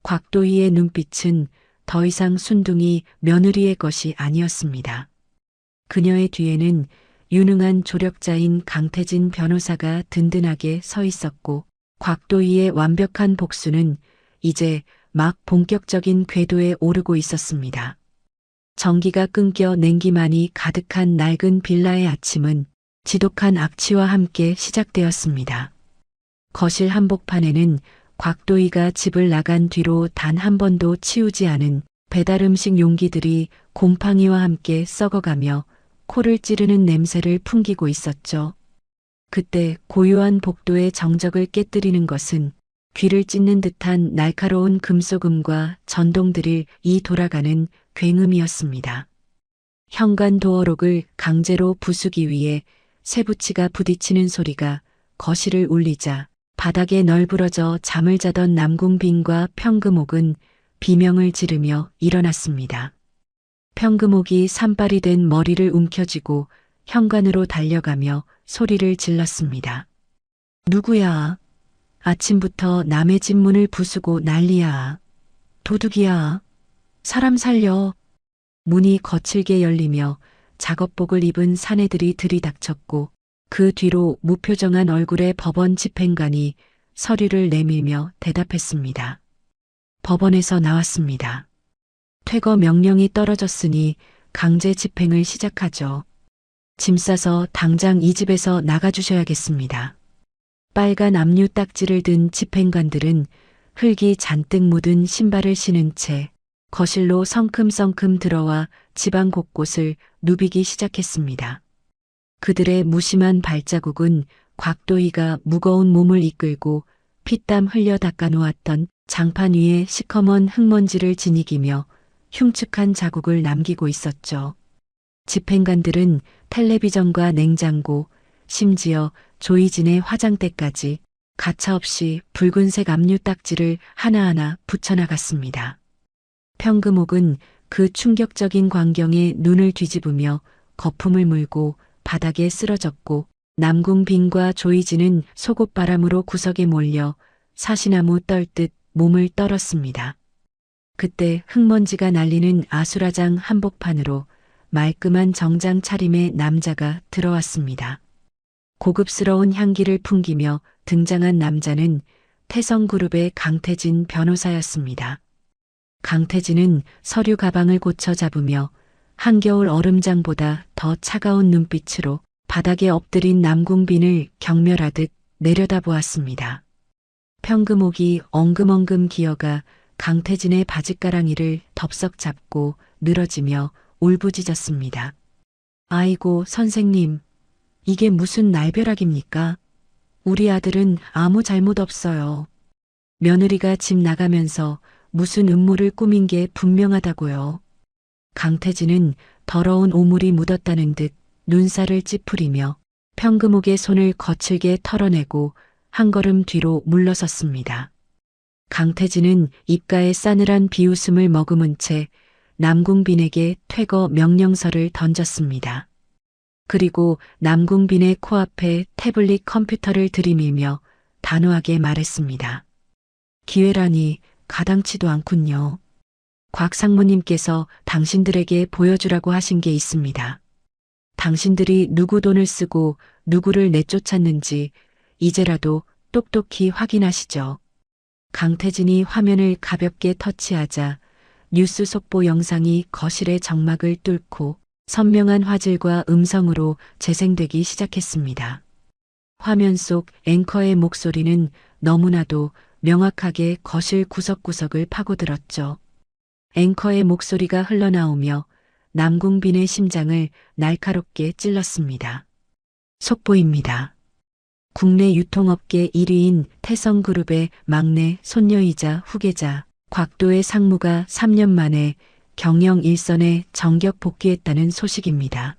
곽도희의 눈빛은 더 이상 순둥이 며느리의 것이 아니었습니다. 그녀의 뒤에는 유능한 조력자인 강태진 변호사가 든든하게 서 있었고 곽도희의 완벽한 복수는 이제 막 본격적인 궤도에 오르고 있었습니다. 전기가 끊겨 냉기만이 가득한 낡은 빌라의 아침은 지독한 악취와 함께 시작되었습니다. 거실 한복판에는 곽도희가 집을 나간 뒤로 단 한 번도 치우지 않은 배달음식 용기들이 곰팡이와 함께 썩어가며 코를 찌르는 냄새를 풍기고 있었죠. 그때 고요한 복도의 정적을 깨뜨리는 것은 귀를 찢는 듯한 날카로운 금속음과 전동드릴 이 돌아가는 굉음이었습니다. 현관 도어록을 강제로 부수기 위해 쇠붙이가 부딪히는 소리가 거실을 울리자 바닥에 널브러져 잠을 자던 남궁빈과 평금옥은 비명을 지르며 일어났습니다. 평금옥이 산발이 된 머리를 움켜쥐고 현관으로 달려가며 소리를 질렀습니다. 누구야? 아침부터 남의 집 문을 부수고 난리야. 도둑이야. 사람 살려. 문이 거칠게 열리며 작업복을 입은 사내들이 들이닥쳤고 그 뒤로 무표정한 얼굴의 법원 집행관이 서류를 내밀며 대답했습니다. 법원에서 나왔습니다. 퇴거 명령이 떨어졌으니 강제 집행을 시작하죠. 짐 싸서 당장 이 집에서 나가주셔야겠습니다. 빨간 압류 딱지를 든 집행관들은 흙이 잔뜩 묻은 신발을 신은 채 거실로 성큼성큼 들어와 집안 곳곳을 누비기 시작했습니다. 그들의 무심한 발자국은 곽도희가 무거운 몸을 이끌고 피땀 흘려 닦아놓았던 장판 위에 시커먼 흙먼지를 지니기며 흉측한 자국을 남기고 있었죠. 집행관들은 텔레비전과 냉장고, 심지어 조이진의 화장대까지 가차없이 붉은색 압류 딱지를 하나하나 붙여나갔습니다. 평금옥은 그 충격적인 광경에 눈을 뒤집으며 거품을 물고 바닥에 쓰러졌고 남궁빈과 조이진은 속옷바람으로 구석에 몰려 사시나무 떨듯 몸을 떨었습니다. 그때 흙먼지가 날리는 아수라장 한복판으로 말끔한 정장 차림의 남자가 들어왔습니다. 고급스러운 향기를 풍기며 등장한 남자는 태성그룹의 강태진 변호사였습니다. 강태진은 서류 가방을 고쳐 잡으며 한겨울 얼음장보다 더 차가운 눈빛으로 바닥에 엎드린 남궁빈을 경멸하듯 내려다보았습니다. 평금옥이 엉금엉금 기어가 강태진의 바짓가랑이를 덥석 잡고 늘어지며 울부짖었습니다. 아이고 선생님, 이게 무슨 날벼락입니까? 우리 아들은 아무 잘못 없어요. 며느리가 집 나가면서 무슨 음모를 꾸민 게 분명하다고요. 강태진은 더러운 오물이 묻었다는 듯 눈살을 찌푸리며 평금옥의 손을 거칠게 털어내고 한 걸음 뒤로 물러섰습니다. 강태진은 입가에 싸늘한 비웃음을 머금은 채 남궁빈에게 퇴거 명령서를 던졌습니다. 그리고 남궁빈의 코앞에 태블릿 컴퓨터를 들이밀며 단호하게 말했습니다. 기회라니 가당치도 않군요. 곽 상무님께서 당신들에게 보여주라고 하신 게 있습니다. 당신들이 누구 돈을 쓰고 누구를 내쫓았는지 이제라도 똑똑히 확인하시죠. 강태진이 화면을 가볍게 터치하자 뉴스 속보 영상이 거실의 정막을 뚫고 선명한 화질과 음성으로 재생되기 시작했습니다. 화면 속 앵커의 목소리는 너무나도 명확하게 거실 구석구석을 파고들었죠. 앵커의 목소리가 흘러나오며 남궁빈의 심장을 날카롭게 찔렀습니다. 속보입니다. 국내 유통업계 1위인 태성그룹의 막내 손녀이자 후계자 곽도의 상무가 3년 만에 경영 일선에 정격 복귀했다는 소식입니다.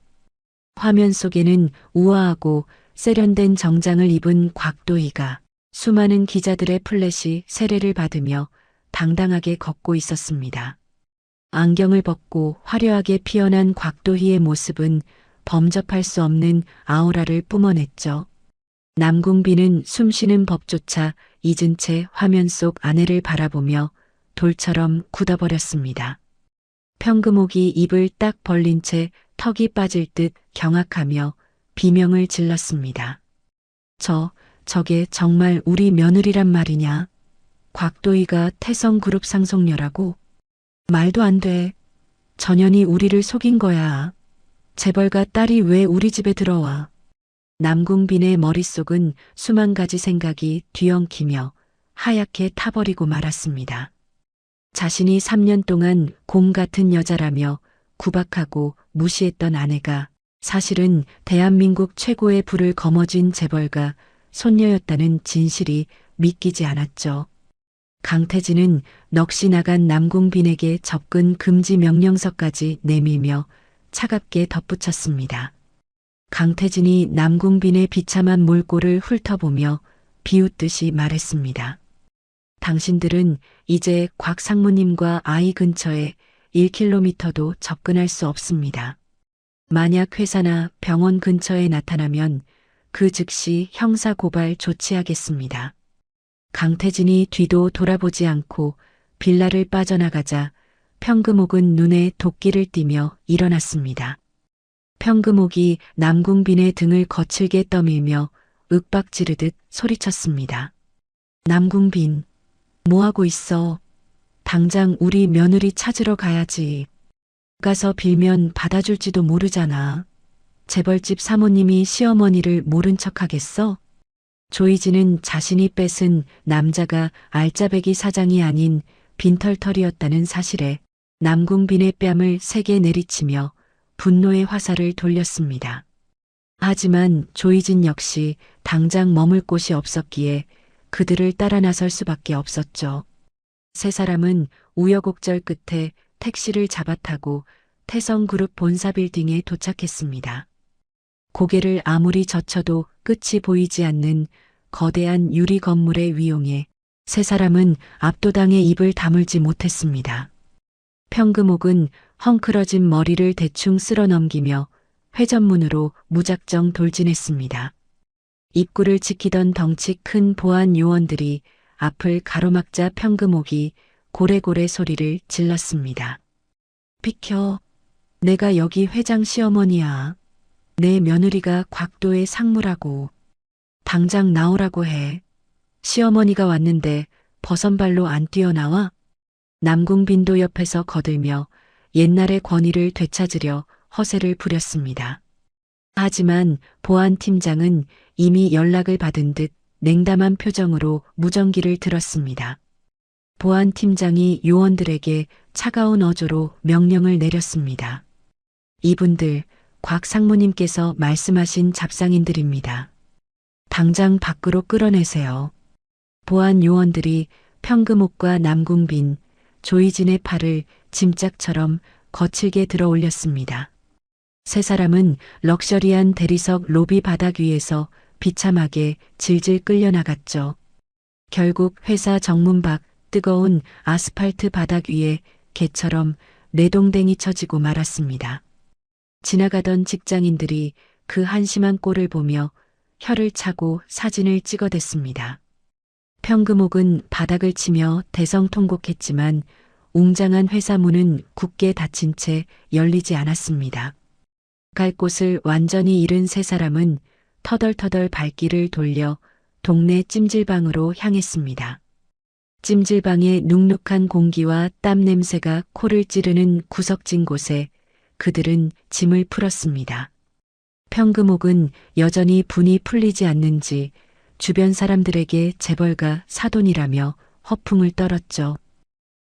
화면 속에는 우아하고 세련된 정장을 입은 곽도희가 수많은 기자들의 플래시 세례를 받으며 당당하게 걷고 있었습니다. 안경을 벗고 화려하게 피어난 곽도희의 모습은 범접할 수 없는 아우라를 뿜어냈죠. 남궁빈은 숨쉬는 법조차 잊은 채 화면 속 아내를 바라보며 돌처럼 굳어버렸습니다. 평금옥이 입을 딱 벌린 채 턱이 빠질 듯 경악하며 비명을 질렀습니다. 저게 정말 우리 며느리란 말이냐? 곽도희가 태성그룹 상속녀라고? 말도 안 돼. 전현이 우리를 속인 거야. 재벌가 딸이 왜 우리 집에 들어와? 남궁빈의 머릿속은 수만 가지 생각이 뒤엉키며 하얗게 타버리고 말았습니다. 자신이 3년 동안 곰 같은 여자라며 구박하고 무시했던 아내가 사실은 대한민국 최고의 부를 거머쥔 재벌가 손녀였다는 진실이 믿기지 않았죠. 강태진은 넋이 나간 남궁빈에게 접근 금지 명령서까지 내밀며 차갑게 덧붙였습니다. 강태진이 남궁빈의 비참한 몰골을 훑어보며 비웃듯이 말했습니다. 당신들은 이제 곽 상무님과 아이 근처에 1km도 접근할 수 없습니다. 만약 회사나 병원 근처에 나타나면 그 즉시 형사고발 조치하겠습니다. 강태진이 뒤도 돌아보지 않고 빌라를 빠져나가자 평금옥은 눈에 도끼를 띠며 일어났습니다. 평금옥이 남궁빈의 등을 거칠게 떠밀며 윽박 지르듯 소리쳤습니다. 남궁빈, 뭐하고 있어? 당장 우리 며느리 찾으러 가야지. 가서 빌면 받아줄지도 모르잖아. 재벌집 사모님이 시어머니를 모른 척하겠어? 조이진은 자신이 뺏은 남자가 알짜배기 사장이 아닌 빈털털이었다는 사실에 남궁빈의 뺨을 세게 내리치며 분노의 화살을 돌렸습니다. 하지만 조이진 역시 당장 머물 곳이 없었기에 그들을 따라 나설 수밖에 없었죠. 세 사람은 우여곡절 끝에 택시를 잡아타고 태성그룹 본사 빌딩에 도착했습니다. 고개를 아무리 젖혀도 끝이 보이지 않는 거대한 유리 건물의 위용에 세 사람은 압도당해 입을 다물지 못했습니다. 평금옥은 헝클어진 머리를 대충 쓸어 넘기며 회전문으로 무작정 돌진했습니다. 입구를 지키던 덩치 큰 보안 요원들이 앞을 가로막자 평금옥이 고래고래 소리를 질렀습니다. 비켜. 내가 여기 회장 시어머니야. 내 며느리가 곽도의 상무라고. 당장 나오라고 해. 시어머니가 왔는데 버선발로 안 뛰어나와? 남궁빈도 옆에서 거들며 옛날의 권위를 되찾으려 허세를 부렸습니다. 하지만 보안팀장은 이미 연락을 받은 듯 냉담한 표정으로 무전기를 들었습니다. 보안팀장이 요원들에게 차가운 어조로 명령을 내렸습니다. 이분들 곽 상무님께서 말씀하신 잡상인들입니다. 당장 밖으로 끌어내세요. 보안 요원들이 평금옥과 남궁빈, 조이진의 팔을 짐짝처럼 거칠게 들어 올렸습니다. 세 사람은 럭셔리한 대리석 로비 바닥 위에서 비참하게 질질 끌려나갔죠. 결국 회사 정문 밖 뜨거운 아스팔트 바닥 위에 개처럼 내동댕이 쳐지고 말았습니다. 지나가던 직장인들이 그 한심한 꼴을 보며 혀를 차고 사진을 찍어댔습니다. 평금옥은 바닥을 치며 대성통곡했지만 웅장한 회사 문은 굳게 닫힌 채 열리지 않았습니다. 갈 곳을 완전히 잃은 세 사람은 터덜터덜 발길을 돌려 동네 찜질방으로 향했습니다. 찜질방의 눅눅한 공기와 땀 냄새가 코를 찌르는 구석진 곳에 그들은 짐을 풀었습니다. 평금옥은 여전히 분이 풀리지 않는지 주변 사람들에게 재벌가 사돈이라며 허풍을 떨었죠.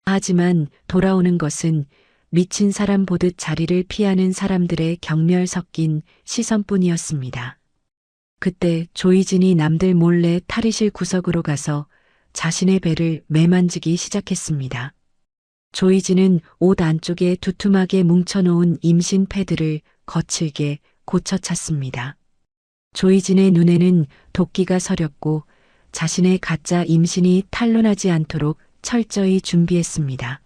하지만 돌아오는 것은 미친 사람 보듯 자리를 피하는 사람들의 경멸 섞인 시선뿐이었습니다. 그때 조이진이 남들 몰래 탈의실 구석으로 가서 자신의 배를 매만지기 시작했습니다. 조이진은 옷 안쪽에 두툼하게 뭉쳐놓은 임신 패드를 거칠게 고쳐 찾습니다. 조이진의 눈에는 도끼가 서렸고 자신의 가짜 임신이 탄로나지 않도록 철저히 준비했습니다.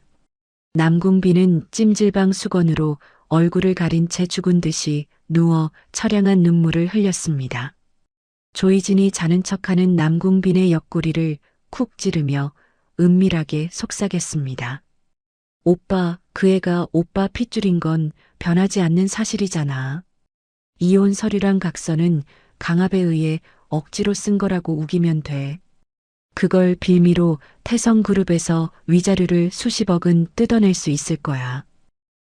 남궁빈은 찜질방 수건으로 얼굴을 가린 채 죽은 듯이 누워 처량한 눈물을 흘렸습니다. 조이진이 자는 척하는 남궁빈의 옆구리를 쿡 찌르며 은밀하게 속삭였습니다. 오빠, 그 애가 오빠 핏줄인 건 변하지 않는 사실이잖아. 이혼 서류랑 각서는 강압에 의해 억지로 쓴 거라고 우기면 돼. 그걸 빌미로 태성그룹에서 위자료를 수십억은 뜯어낼 수 있을 거야.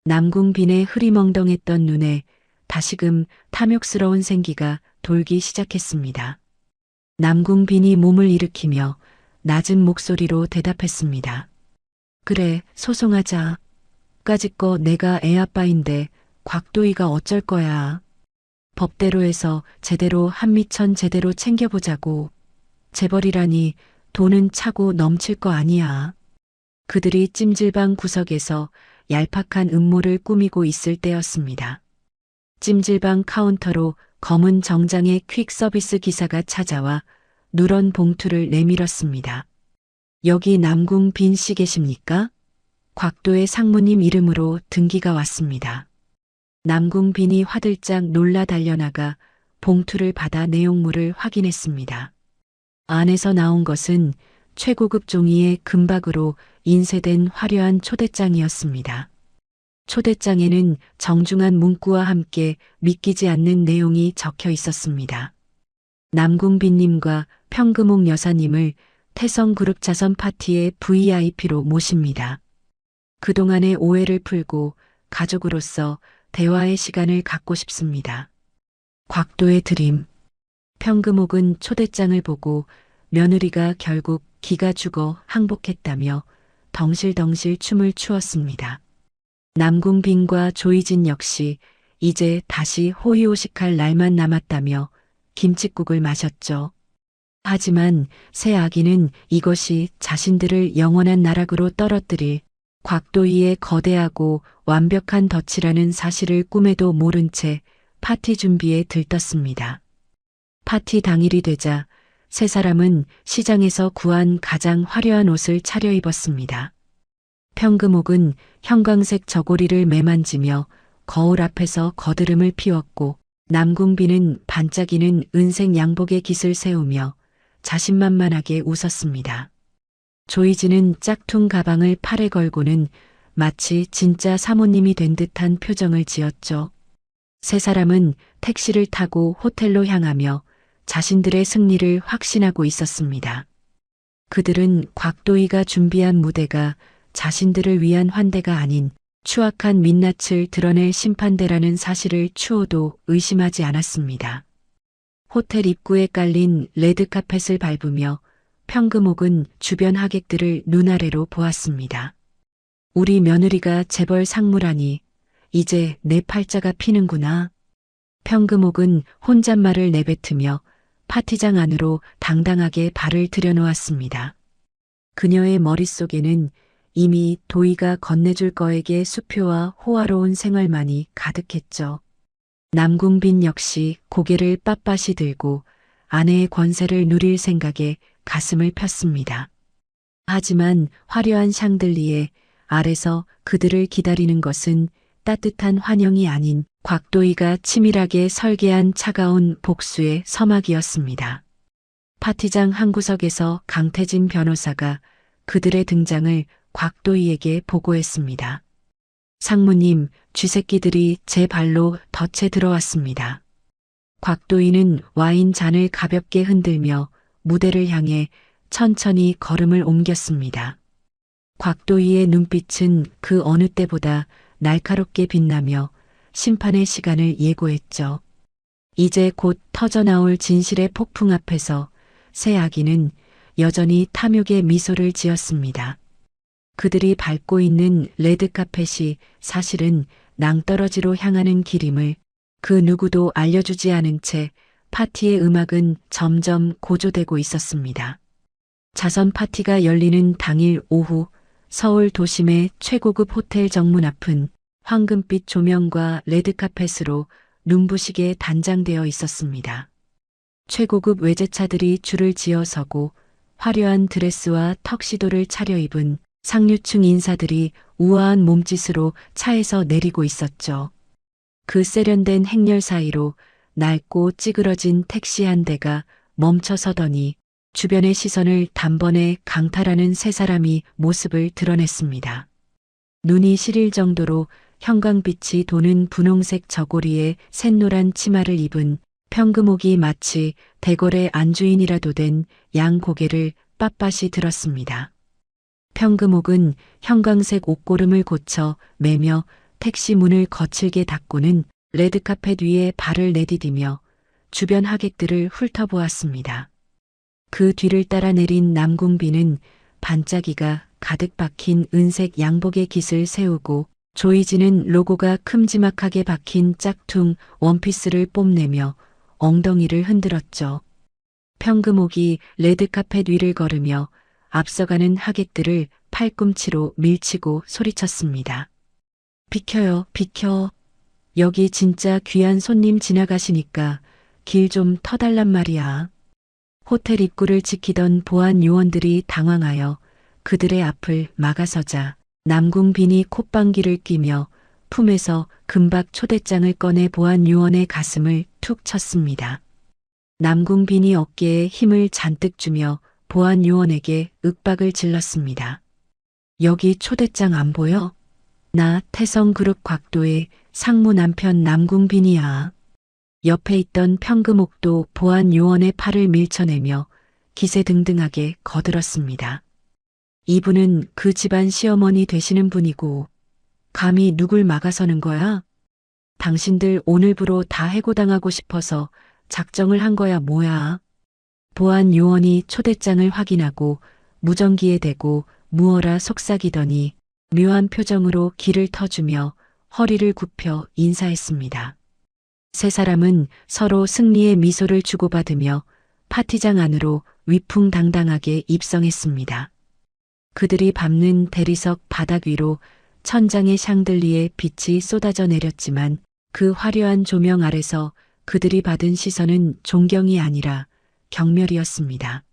남궁빈의 흐리멍덩했던 눈에 다시금 탐욕스러운 생기가 돌기 시작했습니다. 남궁빈이 몸을 일으키며 낮은 목소리로 대답했습니다. 그래, 소송하자. 까짓 거 내가 애 아빠인데 곽도희가 어쩔 거야. 법대로 해서 제대로 한미천 제대로 챙겨보자고. 재벌이라니 돈은 차고 넘칠 거 아니야. 그들이 찜질방 구석에서 얄팍한 음모를 꾸미고 있을 때였습니다. 찜질방 카운터로 검은 정장의 퀵 서비스 기사가 찾아와 누런 봉투를 내밀었습니다. 여기 남궁빈 씨 계십니까? 곽도의 상무님 이름으로 등기가 왔습니다. 남궁빈이 화들짝 놀라 달려나가 봉투를 받아 내용물을 확인했습니다. 안에서 나온 것은 최고급 종이의 금박으로 인쇄된 화려한 초대장이었습니다. 초대장에는 정중한 문구와 함께 믿기지 않는 내용이 적혀 있었습니다. 남궁빈님과 평금옥 여사님을 태성그룹 자선 파티의 VIP로 모십니다. 그동안의 오해를 풀고 가족으로서 대화의 시간을 갖고 싶습니다. 곽도의 드림. 평금옥은 초대장을 보고 며느리가 결국 기가 죽어 항복했다며 덩실덩실 춤을 추었습니다. 남궁빈과 조이진 역시 이제 다시 호의호식할 날만 남았다며 김칫국을 마셨죠. 하지만 새 아기는 이것이 자신들을 영원한 나락으로 떨어뜨릴 곽도희의 거대하고 완벽한 덫이라는 사실을 꿈에도 모른 채 파티 준비에 들떴습니다. 파티 당일이 되자 세 사람은 시장에서 구한 가장 화려한 옷을 차려입었습니다. 평금옥은 형광색 저고리를 매만지며 거울 앞에서 거드름을 피웠고 남궁빈은 반짝이는 은색 양복의 깃을 세우며 자신만만하게 웃었습니다. 조이진은 짝퉁 가방을 팔에 걸고는 마치 진짜 사모님이 된 듯한 표정을 지었죠. 세 사람은 택시를 타고 호텔로 향하며 자신들의 승리를 확신하고 있었습니다. 그들은 곽도희가 준비한 무대가 자신들을 위한 환대가 아닌 추악한 민낯을 드러낼 심판대라는 사실을 추호도 의심하지 않았습니다. 호텔 입구에 깔린 레드카펫을 밟으며 평금옥은 주변 하객들을 눈아래로 보았습니다. 우리 며느리가 재벌 상무라니 이제 내 팔자가 피는구나. 평금옥은 혼잣말을 내뱉으며 파티장 안으로 당당하게 발을 들여놓았습니다. 그녀의 머릿속에는 이미 도희가 건네줄 거에게 수표와 호화로운 생활만이 가득했죠. 남궁빈 역시 고개를 빳빳이 들고 아내의 권세를 누릴 생각에 가슴을 폈습니다. 하지만 화려한 샹들리에 아래서 그들을 기다리는 것은 따뜻한 환영이 아닌 곽도희가 치밀하게 설계한 차가운 복수의 서막이었습니다. 파티장 한 구석에서 강태진 변호사가 그들의 등장을 곽도희에게 보고했습니다. 상무님, 쥐새끼들이 제 발로 덫에 들어왔습니다. 곽도희는 와인 잔을 가볍게 흔들며 무대를 향해 천천히 걸음을 옮겼습니다. 곽도희의 눈빛은 그 어느 때보다 날카롭게 빛나며 심판의 시간을 예고했죠. 이제 곧 터져나올 진실의 폭풍 앞에서 새 아기는 여전히 탐욕의 미소를 지었습니다. 그들이 밟고 있는 레드카펫이 사실은 낭떠러지로 향하는 길임을 그 누구도 알려주지 않은 채 파티의 음악은 점점 고조되고 있었습니다. 자선 파티가 열리는 당일 오후 서울 도심의 최고급 호텔 정문 앞은 황금빛 조명과 레드카펫으로 눈부시게 단장되어 있었습니다. 최고급 외제차들이 줄을 지어서고 화려한 드레스와 턱시도를 차려입은 상류층 인사들이 우아한 몸짓으로 차에서 내리고 있었죠. 그 세련된 행렬 사이로 낡고 찌그러진 택시 한 대가 멈춰서더니 주변의 시선을 단번에 강탈하는 세 사람이 모습을 드러냈습니다. 눈이 시릴 정도로 형광빛이 도는 분홍색 저고리에 샛노란 치마를 입은 평금옥이 마치 대궐의 안주인이라도 된 양 고개를 빳빳이 들었습니다. 평금옥은 형광색 옷고름을 고쳐 매며 택시 문을 거칠게 닫고는 레드카펫 위에 발을 내디디며 주변 하객들을 훑어보았습니다. 그 뒤를 따라 내린 남궁비는 반짝이가 가득 박힌 은색 양복의 깃을 세우고 조이지는 로고가 큼지막하게 박힌 짝퉁 원피스를 뽐내며 엉덩이를 흔들었죠. 평금옥이 레드카펫 위를 걸으며 앞서가는 하객들을 팔꿈치로 밀치고 소리쳤습니다. 비켜요, 비켜. 여기 진짜 귀한 손님 지나가시니까 길 좀 터달란 말이야. 호텔 입구를 지키던 보안 요원들이 당황하여 그들의 앞을 막아서자 남궁빈이 콧방귀를 뀌며 품에서 금박 초대장을 꺼내 보안 요원의 가슴을 툭 쳤습니다. 남궁빈이 어깨에 힘을 잔뜩 주며 보안 요원에게 윽박을 질렀습니다. 여기 초대장 안 보여? 나 태성그룹 곽도의 상무 남편 남궁빈이야. 옆에 있던 평금옥도 보안 요원의 팔을 밀쳐내며 기세등등하게 거들었습니다. 이분은 그 집안 시어머니 되시는 분이고 감히 누굴 막아서는 거야? 당신들 오늘부로 다 해고당하고 싶어서 작정을 한 거야 뭐야? 보안 요원이 초대장을 확인하고 무전기에 대고 무어라 속삭이더니 묘한 표정으로 기를 터주며 허리를 굽혀 인사했습니다. 세 사람은 서로 승리의 미소를 주고받으며 파티장 안으로 위풍당당하게 입성했습니다. 그들이 밟는 대리석 바닥 위로 천장의 샹들리에 빛이 쏟아져 내렸지만 그 화려한 조명 아래서 그들이 받은 시선은 존경이 아니라 경멸이었습니다.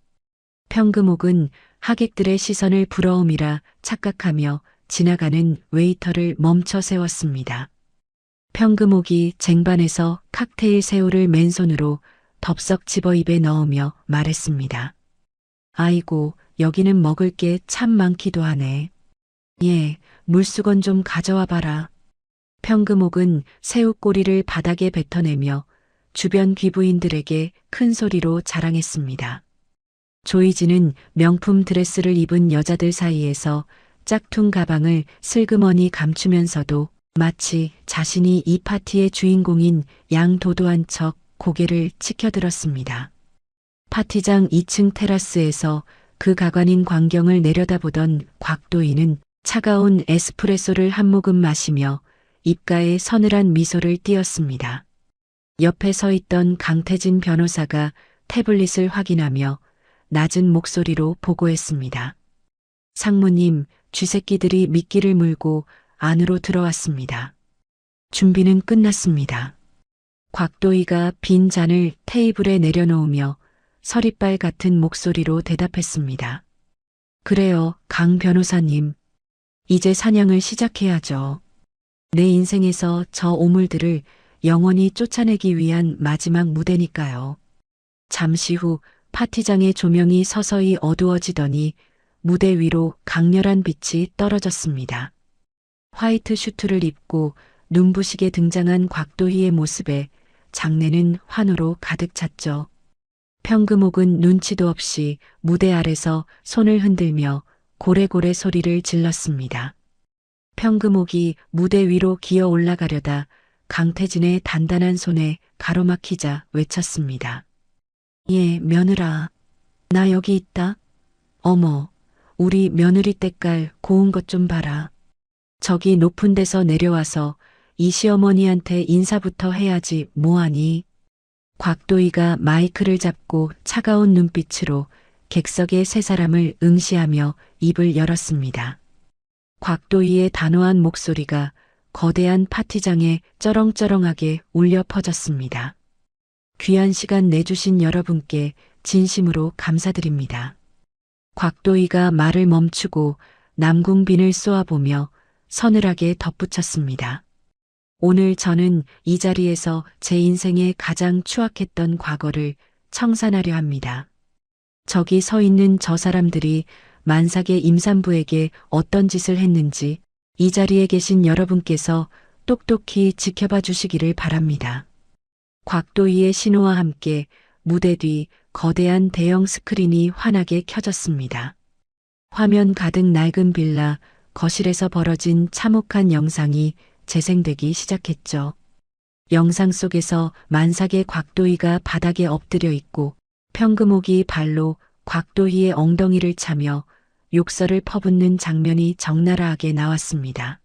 평금옥은 하객들의 시선을 부러움이라 착각하며 지나가는 웨이터를 멈춰 세웠습니다. 평금옥이 쟁반에서 칵테일 새우를 맨손으로 덥석 집어 입에 넣으며 말했습니다. 아이고, 여기는 먹을 게 참 많기도 하네. 예, 물수건 좀 가져와 봐라. 평금옥은 새우 꼬리를 바닥에 뱉어내며 주변 귀부인들에게 큰 소리로 자랑했습니다. 조이지는 명품 드레스를 입은 여자들 사이에서 짝퉁 가방을 슬그머니 감추면서도 마치 자신이 이 파티의 주인공인 양도도한 척 고개를 치켜들었습니다. 파티장 2층 테라스에서 그 가관인 광경을 내려다보던 곽도인은 차가운 에스프레소를 한 모금 마시며 입가에 서늘한 미소를 띄었습니다. 옆에 서 있던 강태진 변호사가 태블릿을 확인하며 낮은 목소리로 보고했습니다. 상무님, 쥐새끼들이 미끼를 물고 안으로 들어왔습니다. 준비는 끝났습니다. 곽도희가 빈 잔을 테이블에 내려놓으며 서리빨 같은 목소리로 대답했습니다. 그래요, 강 변호사님. 이제 사냥을 시작해야죠. 내 인생에서 저 오물들을 영원히 쫓아내기 위한 마지막 무대니까요. 잠시 후 파티장의 조명이 서서히 어두워지더니 무대 위로 강렬한 빛이 떨어졌습니다. 화이트 슈트를 입고 눈부시게 등장한 곽도희의 모습에 장내는 환호로 가득 찼죠. 평금옥은 눈치도 없이 무대 아래서 손을 흔들며 고래고래 소리를 질렀습니다. 평금옥이 무대 위로 기어 올라가려다 강태진의 단단한 손에 가로막히자 외쳤습니다. 예, 며느라. 나 여기 있다. 어머, 우리 며느리 때깔 고운 것 좀 봐라. 저기 높은 데서 내려와서 이 시어머니한테 인사부터 해야지 뭐하니. 곽도희가 마이크를 잡고 차가운 눈빛으로 객석의 세 사람을 응시하며 입을 열었습니다. 곽도희의 단호한 목소리가 거대한 파티장에 쩌렁쩌렁하게 울려 퍼졌습니다. 귀한 시간 내주신 여러분께 진심으로 감사드립니다. 곽도희가 말을 멈추고 남궁빈을 쏘아보며 서늘하게 덧붙였습니다. 오늘 저는 이 자리에서 제 인생의 가장 추악했던 과거를 청산하려 합니다. 저기 서 있는 저 사람들이 만삭의 임산부에게 어떤 짓을 했는지 이 자리에 계신 여러분께서 똑똑히 지켜봐 주시기를 바랍니다. 곽도희의 신호와 함께 무대 뒤 거대한 대형 스크린이 환하게 켜졌습니다. 화면 가득 낡은 빌라, 거실에서 벌어진 참혹한 영상이 재생되기 시작했죠. 영상 속에서 만삭의 곽도희가 바닥에 엎드려 있고 평금옥이 발로 곽도희의 엉덩이를 차며 욕설을 퍼붓는 장면이 적나라하게 나왔습니다.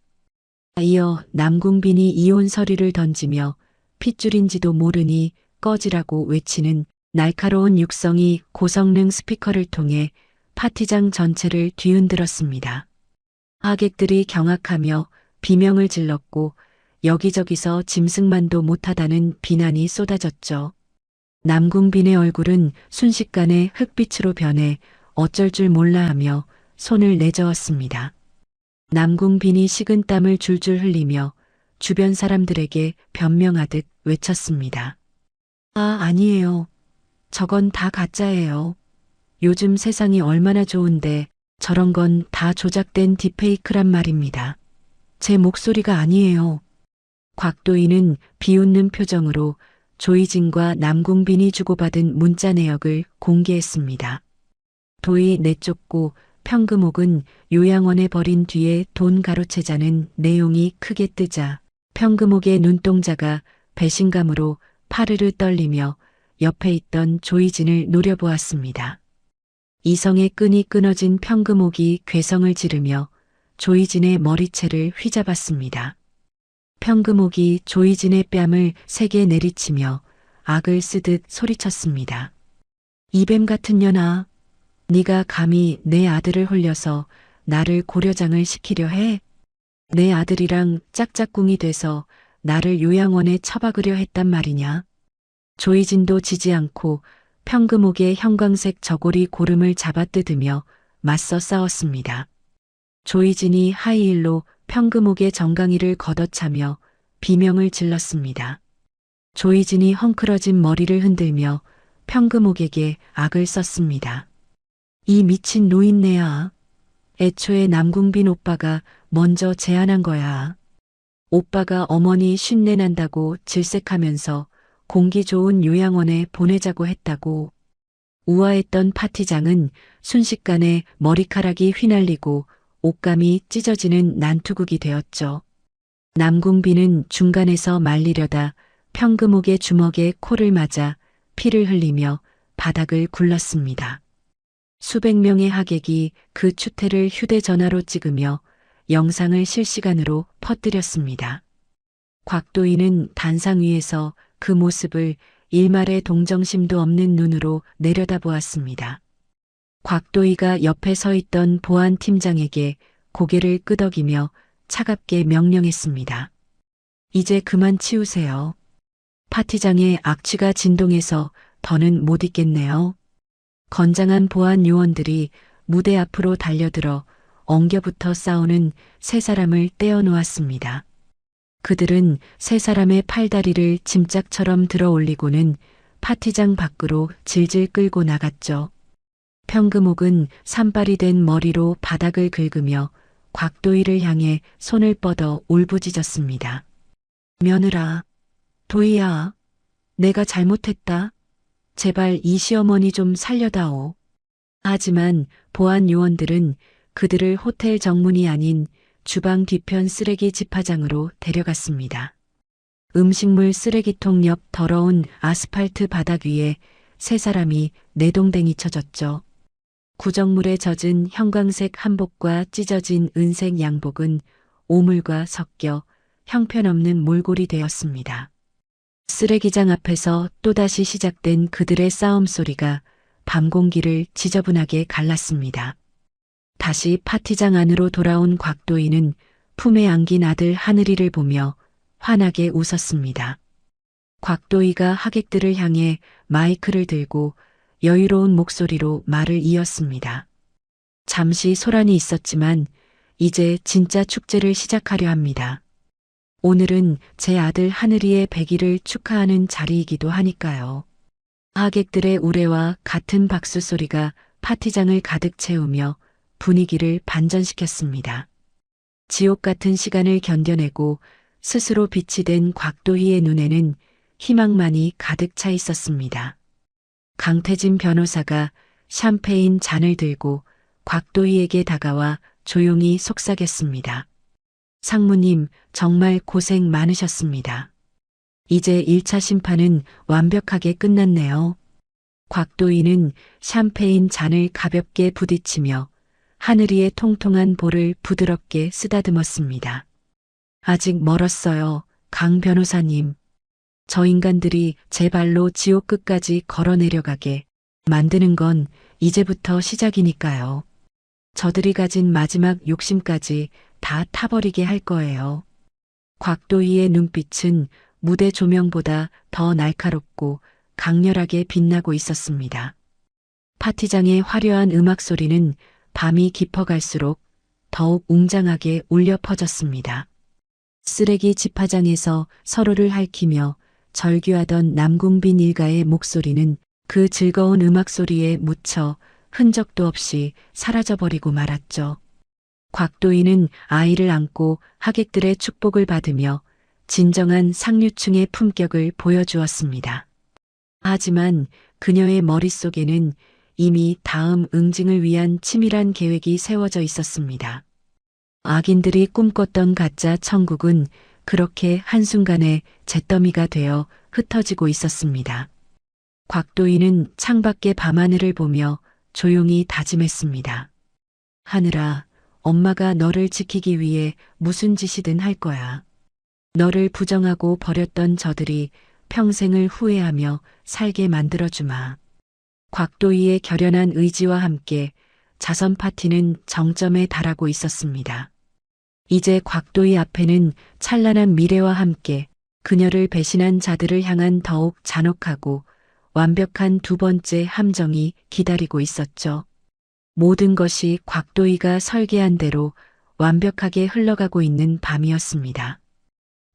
이어 남궁빈이 이혼 서류를 던지며 핏줄인지도 모르니 꺼지라고 외치는 날카로운 육성이 고성능 스피커를 통해 파티장 전체를 뒤흔들었습니다. 하객들이 경악하며 비명을 질렀고 여기저기서 짐승만도 못하다는 비난이 쏟아졌죠. 남궁빈의 얼굴은 순식간에 흑빛으로 변해 어쩔 줄 몰라 하며 손을 내저었습니다. 남궁빈이 식은땀을 줄줄 흘리며 주변 사람들에게 변명하듯 외쳤습니다. 아니에요. 저건 다 가짜예요. 요즘 세상이 얼마나 좋은데 저런 건 다 조작된 딥페이크란 말입니다. 제 목소리가 아니에요. 곽도희는 비웃는 표정으로 조이진과 남궁빈이 주고받은 문자 내역을 공개했습니다. 도희 내쫓고 평금옥은 요양원에 버린 뒤에 돈 가로채자는 내용이 크게 뜨자 평금옥의 눈동자가 배신감으로 파르르 떨리며 옆에 있던 조이진을 노려보았습니다. 이성의 끈이 끊어진 평금옥이 괴성을 지르며 조이진의 머리채를 휘잡았습니다. 평금옥이 조이진의 뺨을 세게 내리치며 악을 쓰듯 소리쳤습니다. 이뱀 같은 년아, 네가 감히 내 아들을 홀려서 나를 고려장을 시키려 해? 내 아들이랑 짝짝꿍이 돼서 나를 요양원에 처박으려 했단 말이냐? 조이진도 지지 않고 평금옥의 형광색 저고리 고름을 잡아뜯으며 맞서 싸웠습니다. 조이진이 하이힐로 평금옥의 정강이를 걷어차며 비명을 질렀습니다. 조이진이 헝클어진 머리를 흔들며 평금옥에게 악을 썼습니다. 이 미친 노인네야. 애초에 남궁빈 오빠가 먼저 제안한 거야. 오빠가 어머니 쉰내 난다고 질색하면서 공기 좋은 요양원에 보내자고 했다고. 우아했던 파티장은 순식간에 머리카락이 휘날리고 옷감이 찢어지는 난투극이 되었죠. 남궁빈은 중간에서 말리려다 평금옥의 주먹에 코를 맞아 피를 흘리며 바닥을 굴렀습니다. 수백 명의 하객이 그 추태를 휴대전화로 찍으며 영상을 실시간으로 퍼뜨렸습니다. 곽도희는 단상 위에서 그 모습을 일말의 동정심도 없는 눈으로 내려다보았습니다. 곽도희가 옆에 서 있던 보안 팀장에게 고개를 끄덕이며 차갑게 명령했습니다. 이제 그만 치우세요. 파티장에 악취가 진동해서 더는 못 있겠네요. 건장한 보안 요원들이 무대 앞으로 달려들어 엉겨붙어 싸우는 세 사람을 떼어놓았습니다. 그들은 세 사람의 팔다리를 짐짝처럼 들어 올리고는 파티장 밖으로 질질 끌고 나갔죠. 평금옥은 산발이 된 머리로 바닥을 긁으며 곽도희를 향해 손을 뻗어 울부짖었습니다. 며느라, 도희야, 내가 잘못했다. 제발 이 시어머니 좀 살려다오. 하지만 보안 요원들은 그들을 호텔 정문이 아닌 주방 뒤편 쓰레기 집화장으로 데려갔습니다. 음식물 쓰레기통 옆 더러운 아스팔트 바닥 위에 세 사람이 내동댕이 쳐졌죠. 구정물에 젖은 형광색 한복과 찢어진 은색 양복은 오물과 섞여 형편없는 몰골이 되었습니다. 쓰레기장 앞에서 또다시 시작된 그들의 싸움 소리가 밤 공기를 지저분하게 갈랐습니다. 다시 파티장 안으로 돌아온 곽도희는 품에 안긴 아들 하늘이를 보며 환하게 웃었습니다. 곽도희가 하객들을 향해 마이크를 들고 여유로운 목소리로 말을 이었습니다. 잠시 소란이 있었지만 이제 진짜 축제를 시작하려 합니다. 오늘은 제 아들 하늘이의 100일을 축하하는 자리이기도 하니까요. 하객들의 우레와 같은 박수 소리가 파티장을 가득 채우며 분위기를 반전시켰습니다. 지옥 같은 시간을 견뎌내고 스스로 빛이 된 곽도희의 눈에는 희망만이 가득 차 있었습니다. 강태진 변호사가 샴페인 잔을 들고 곽도희에게 다가와 조용히 속삭였습니다. 상무님, 정말 고생 많으셨습니다. 이제 1차 심판은 완벽하게 끝났네요. 곽도희는 샴페인 잔을 가볍게 부딪히며 하늘이의 통통한 볼을 부드럽게 쓰다듬었습니다. 아직 멀었어요, 강 변호사님. 저 인간들이 제 발로 지옥 끝까지 걸어 내려가게 만드는 건 이제부터 시작이니까요. 저들이 가진 마지막 욕심까지 다 타버리게 할 거예요. 곽도희의 눈빛은 무대 조명보다 더 날카롭고 강렬하게 빛나고 있었습니다. 파티장의 화려한 음악 소리는 밤이 깊어갈수록 더욱 웅장하게 울려 퍼졌습니다. 쓰레기 집화장에서 서로를 핥히며 절규하던 남궁빈 일가의 목소리는 그 즐거운 음악 소리에 묻혀 흔적도 없이 사라져버리고 말았죠. 곽도희는 아이를 안고 하객들의 축복을 받으며 진정한 상류층의 품격을 보여주었습니다. 하지만 그녀의 머릿속에는 이미 다음 응징을 위한 치밀한 계획이 세워져 있었습니다. 악인들이 꿈꿨던 가짜 천국은 그렇게 한순간에 잿더미가 되어 흩어지고 있었습니다. 곽도희는 창밖의 밤하늘을 보며 조용히 다짐했습니다. 하늘아, 엄마가 너를 지키기 위해 무슨 짓이든 할 거야. 너를 부정하고 버렸던 저들이 평생을 후회하며 살게 만들어주마. 곽도희의 결연한 의지와 함께 자선 파티는 정점에 달하고 있었습니다. 이제 곽도희 앞에는 찬란한 미래와 함께 그녀를 배신한 자들을 향한 더욱 잔혹하고 완벽한 두 번째 함정이 기다리고 있었죠. 모든 것이 곽도희가 설계한 대로 완벽하게 흘러가고 있는 밤이었습니다.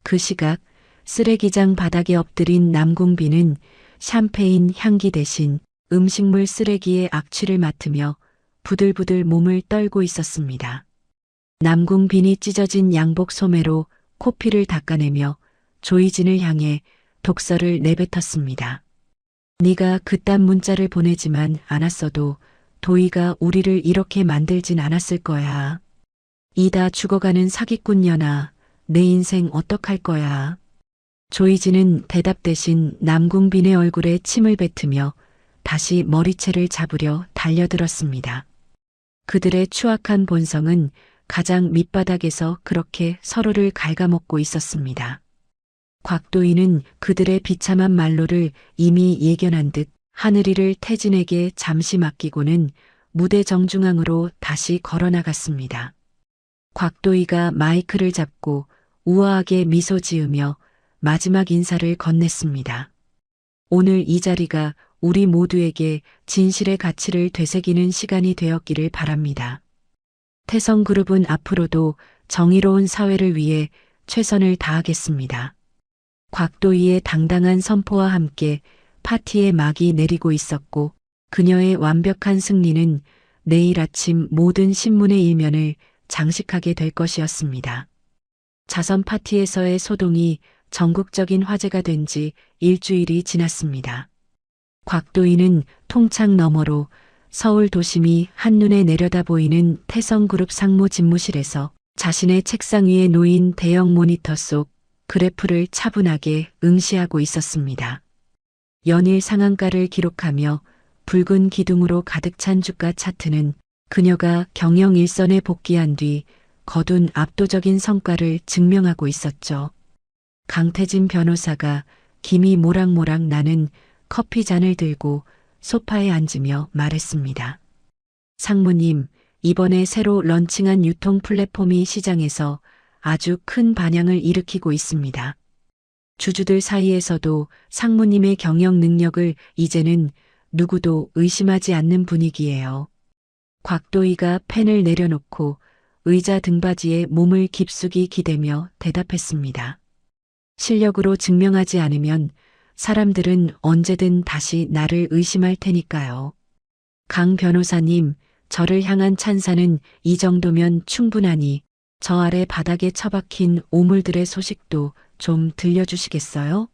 그 시각 쓰레기장 바닥에 엎드린 남궁빈은 샴페인 향기 대신 음식물 쓰레기의 악취를 맡으며 부들부들 몸을 떨고 있었습니다. 남궁빈이 찢어진 양복 소매로 코피를 닦아내며 조이진을 향해 독설을 내뱉었습니다. 네가 그딴 문자를 보내지만 않았어도 도희가 우리를 이렇게 만들진 않았을 거야. 이다 죽어가는 사기꾼년아, 내 인생 어떡할 거야. 조이진은 대답 대신 남궁빈의 얼굴에 침을 뱉으며 다시 머리채를 잡으려 달려들었습니다. 그들의 추악한 본성은 가장 밑바닥에서 그렇게 서로를 갉아먹고 있었습니다. 곽도희는 그들의 비참한 말로를 이미 예견한 듯 하늘이를 태진에게 잠시 맡기고는 무대 정중앙으로 다시 걸어나갔습니다. 곽도희가 마이크를 잡고 우아하게 미소 지으며 마지막 인사를 건넸습니다. 오늘 이 자리가 우리 모두에게 진실의 가치를 되새기는 시간이 되었기를 바랍니다. 태성그룹은 앞으로도 정의로운 사회를 위해 최선을 다하겠습니다. 곽도희의 당당한 선포와 함께 파티의 막이 내리고 있었고 그녀의 완벽한 승리는 내일 아침 모든 신문의 일면을 장식하게 될 것이었습니다. 자선 파티에서의 소동이 전국적인 화제가 된 지 일주일이 지났습니다. 곽도희는 통창 너머로 서울 도심이 한눈에 내려다 보이는 태성그룹 상무 집무실에서 자신의 책상 위에 놓인 대형 모니터 속 그래프를 차분하게 응시하고 있었습니다. 연일 상한가를 기록하며 붉은 기둥으로 가득 찬 주가 차트는 그녀가 경영 일선에 복귀한 뒤 거둔 압도적인 성과를 증명하고 있었죠. 강태진 변호사가 김이 모락모락 나는 커피 잔을 들고 소파에 앉으며 말했습니다. 상무님, 이번에 새로 런칭한 유통 플랫폼이 시장에서 아주 큰 반향을 일으키고 있습니다. 주주들 사이에서도 상무님의 경영 능력을 이제는 누구도 의심하지 않는 분위기예요. 곽도희가 펜을 내려놓고 의자 등받이에 몸을 깊숙이 기대며 대답했습니다. 실력으로 증명하지 않으면 사람들은 언제든 다시 나를 의심할 테니까요. 강 변호사님, 저를 향한 찬사는 이 정도면 충분하니 저 아래 바닥에 처박힌 오물들의 소식도 좀 들려주시겠어요?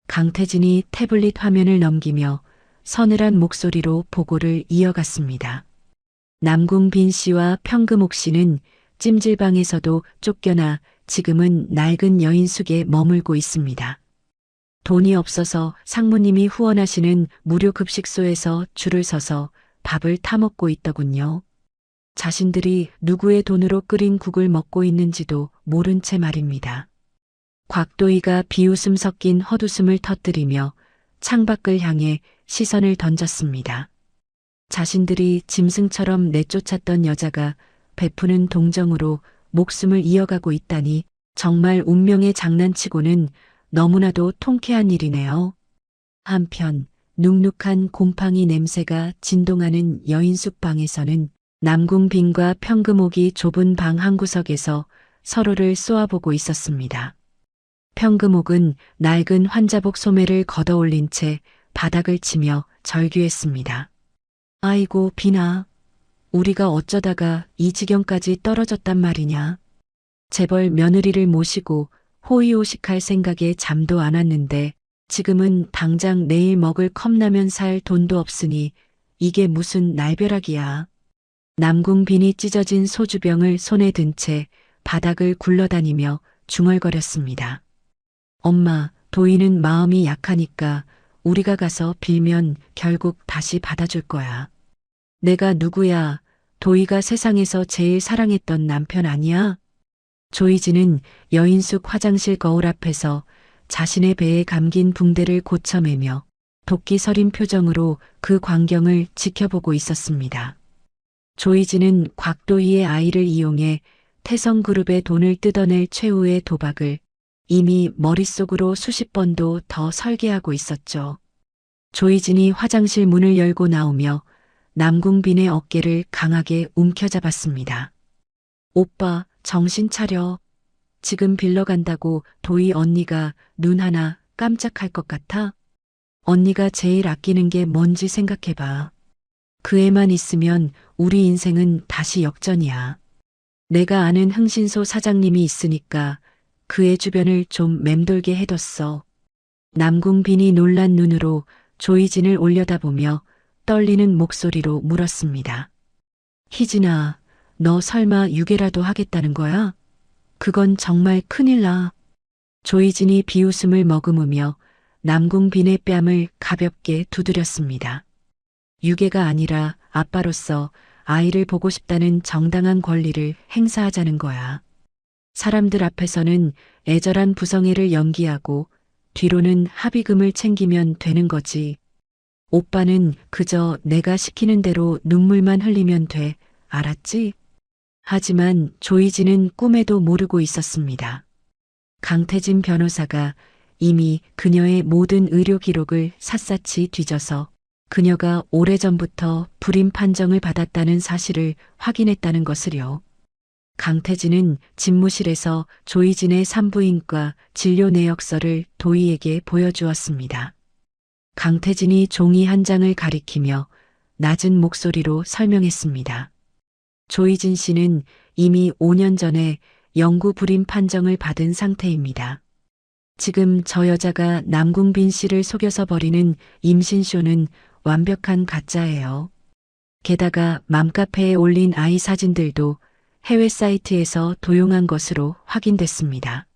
강태진이 태블릿 화면을 넘기며 서늘한 목소리로 보고를 이어갔습니다. 남궁빈 씨와 평금옥 씨는 찜질방에서도 쫓겨나 지금은 낡은 여인숙에 머물고 있습니다. 돈이 없어서 상무님이 후원하시는 무료 급식소에서 줄을 서서 밥을 타먹고 있더군요. 자신들이 누구의 돈으로 끓인 국을 먹고 있는지도 모른 채 말입니다. 곽도희가 비웃음 섞인 헛웃음을 터뜨리며 창밖을 향해 시선을 던졌습니다. 자신들이 짐승처럼 내쫓았던 여자가 베푸는 동정으로 목숨을 이어가고 있다니 정말 운명의 장난치고는 너무나도 통쾌한 일이네요. 한편 눅눅한 곰팡이 냄새가 진동하는 여인숙 방에서는 남궁빈과 평금옥이 좁은 방 한 구석에서 서로를 쏘아보고 있었습니다. 평금옥은 낡은 환자복 소매를 걷어올린 채 바닥을 치며 절규했습니다. 아이고 빈아, 우리가 어쩌다가 이 지경까지 떨어졌단 말이냐. 재벌 며느리를 모시고 호의호식할 생각에 잠도 안 왔는데 지금은 당장 내일 먹을 컵라면 살 돈도 없으니 이게 무슨 날벼락이야. 남궁빈이 찢어진 소주병을 손에 든 채 바닥을 굴러다니며 중얼거렸습니다. 엄마, 도희는 마음이 약하니까 우리가 가서 빌면 결국 다시 받아줄 거야. 내가 누구야? 도희가 세상에서 제일 사랑했던 남편 아니야? 조이진은 여인숙 화장실 거울 앞에서 자신의 배에 감긴 붕대를 고쳐매며 도끼 서린 표정으로 그 광경을 지켜보고 있었습니다. 조이진은 곽도희의 아이를 이용해 태성그룹의 돈을 뜯어낼 최후의 도박을 이미 머릿속으로 수십 번도 더 설계하고 있었죠. 조이진이 화장실 문을 열고 나오며 남궁빈의 어깨를 강하게 움켜잡았습니다. 오빠, 정신 차려. 지금 빌러간다고 도희 언니가 눈 하나 깜짝할 것 같아? 언니가 제일 아끼는 게 뭔지 생각해봐. 그 애만 있으면 우리 인생은 다시 역전이야. 내가 아는 흥신소 사장님이 있으니까 그 애 주변을 좀 맴돌게 해뒀어. 남궁빈이 놀란 눈으로 조이진을 올려다보며 떨리는 목소리로 물었습니다. 희진아, 너 설마 유괴라도 하겠다는 거야? 그건 정말 큰일 나. 조이진이 비웃음을 머금으며 남궁빈의 뺨을 가볍게 두드렸습니다. 유괴가 아니라 아빠로서 아이를 보고 싶다는 정당한 권리를 행사하자는 거야. 사람들 앞에서는 애절한 부성애를 연기하고 뒤로는 합의금을 챙기면 되는 거지. 오빠는 그저 내가 시키는 대로 눈물만 흘리면 돼. 알았지? 하지만 조이진은 꿈에도 모르고 있었습니다. 강태진 변호사가 이미 그녀의 모든 의료 기록을 샅샅이 뒤져서 그녀가 오래전부터 불임 판정을 받았다는 사실을 확인했다는 것을요. 강태진은 집무실에서 조이진의 산부인과 진료 내역서를 도희에게 보여주었습니다. 강태진이 종이 한 장을 가리키며 낮은 목소리로 설명했습니다. 조이진 씨는 이미 5년 전에 영구 불임 판정을 받은 상태입니다. 지금 저 여자가 남궁빈 씨를 속여서 벌이는 임신쇼는 완벽한 가짜예요. 게다가 맘카페에 올린 아이 사진들도 해외 사이트에서 도용한 것으로 확인됐습니다.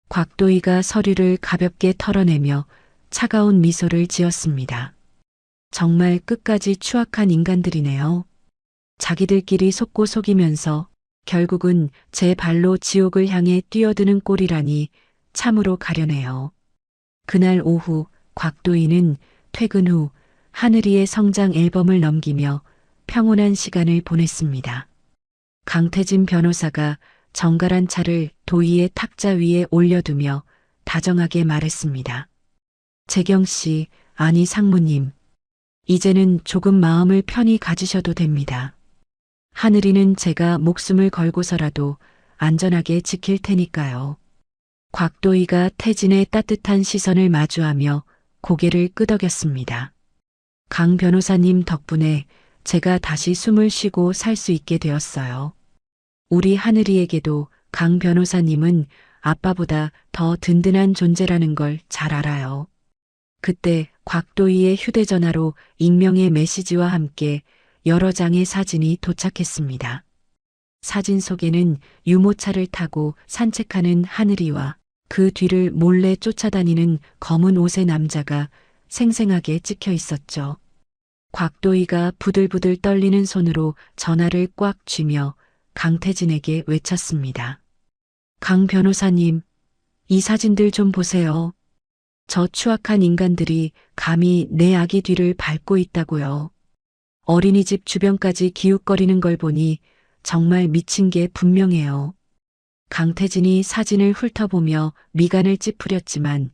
곽도희가 서류를 가볍게 털어내며 차가운 미소를 지었습니다. 정말 끝까지 추악한 인간들이네요. 자기들끼리 속고 속이면서 결국은 제 발로 지옥을 향해 뛰어드는 꼴이라니 참으로 가련해요. 그날 오후 곽도희는 퇴근 후 하늘이의 성장 앨범을 넘기며 평온한 시간을 보냈습니다. 강태진 변호사가 정갈한 차를 도희의 탁자 위에 올려두며 다정하게 말했습니다. 재경 씨, 아니 상무님. 이제는 조금 마음을 편히 가지셔도 됩니다. 하늘이는 제가 목숨을 걸고서라도 안전하게 지킬 테니까요. 곽도희가 태진의 따뜻한 시선을 마주하며 고개를 끄덕였습니다. 강 변호사님 덕분에 제가 다시 숨을 쉬고 살 수 있게 되었어요. 우리 하늘이에게도 강 변호사님은 아빠보다 더 든든한 존재라는 걸 잘 알아요. 그때 곽도희의 휴대전화로 익명의 메시지와 함께 여러 장의 사진이 도착했습니다. 사진 속에는 유모차를 타고 산책하는 하늘이와 그 뒤를 몰래 쫓아다니는 검은 옷의 남자가 생생하게 찍혀 있었죠. 곽도희가 부들부들 떨리는 손으로 전화를 꽉 쥐며 강태진에게 외쳤습니다. 강 변호사님, 이 사진들 좀 보세요. 저 추악한 인간들이 감히 내 아기 뒤를 밟고 있다고요. 어린이집 주변까지 기웃거리는 걸 보니 정말 미친 게 분명해요. 강태진이 사진을 훑어보며 미간을 찌푸렸지만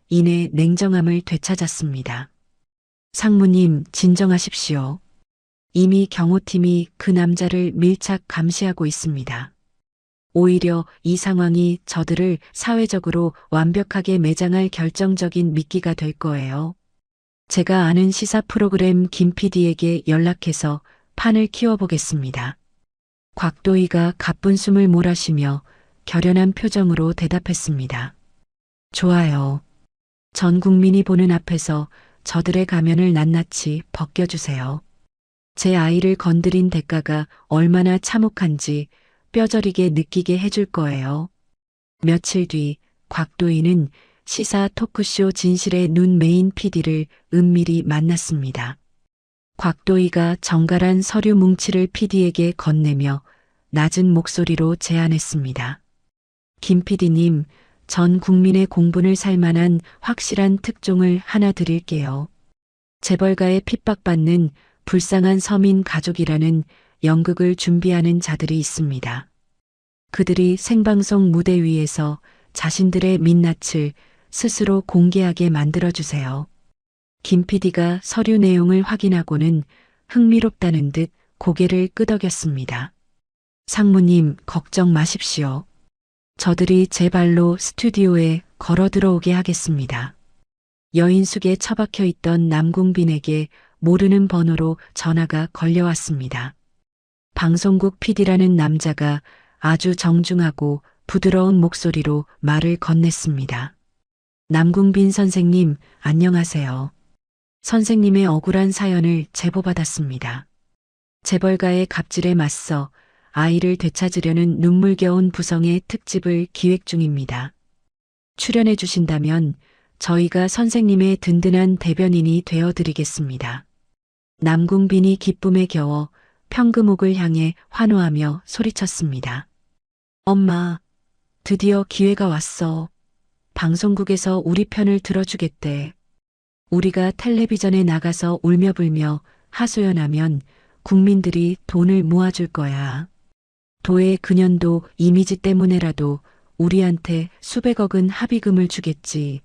이내 냉정함을 되찾았습니다. 상무님, 진정하십시오. 이미 경호팀이 그 남자를 밀착 감시하고 있습니다. 오히려 이 상황이 저들을 사회적으로 완벽하게 매장할 결정적인 미끼가 될 거예요. 제가 아는 시사 프로그램 김 PD에게 연락해서 판을 키워보겠습니다. 곽도희가 가쁜 숨을 몰아쉬며 결연한 표정으로 대답했습니다. 좋아요. 전 국민이 보는 앞에서 저들의 가면을 낱낱이 벗겨주세요. 제 아이를 건드린 대가가 얼마나 참혹한지 뼈저리게 느끼게 해줄 거예요. 며칠 뒤 곽도희는 시사 토크쇼 진실의 눈 메인 PD를 은밀히 만났습니다. 곽도희가 정갈한 서류 뭉치를 PD에게 건네며 낮은 목소리로 제안했습니다. 김 PD님, 전 국민의 공분을 살만한 확실한 특종을 하나 드릴게요. 재벌가에 핍박받는 불쌍한 서민 가족이라는 연극을 준비하는 자들이 있습니다. 그들이 생방송 무대 위에서 자신들의 민낯을 스스로 공개하게 만들어주세요. 김 PD가 서류 내용을 확인하고는 흥미롭다는 듯 고개를 끄덕였습니다. 상무님, 걱정 마십시오. 저들이 제 발로 스튜디오에 걸어 들어오게 하겠습니다. 여인숙에 처박혀 있던 남궁빈에게 모르는 번호로 전화가 걸려왔습니다. 방송국 PD라는 남자가 아주 정중하고 부드러운 목소리로 말을 건넸습니다. 남궁빈 선생님, 안녕하세요. 선생님의 억울한 사연을 제보받았습니다. 재벌가의 갑질에 맞서 아이를 되찾으려는 눈물겨운 부성의 특집을 기획 중입니다. 출연해 주신다면 저희가 선생님의 든든한 대변인이 되어드리겠습니다. 남궁빈이 기쁨에 겨워 평금옥을 향해 환호하며 소리쳤습니다. 엄마, 드디어 기회가 왔어. 방송국에서 우리 편을 들어주겠대. 우리가 텔레비전에 나가서 울며불며 하소연하면 국민들이 돈을 모아줄 거야. 도의 그년도 이미지 때문에라도 우리한테 수백억은 합의금을 주겠지.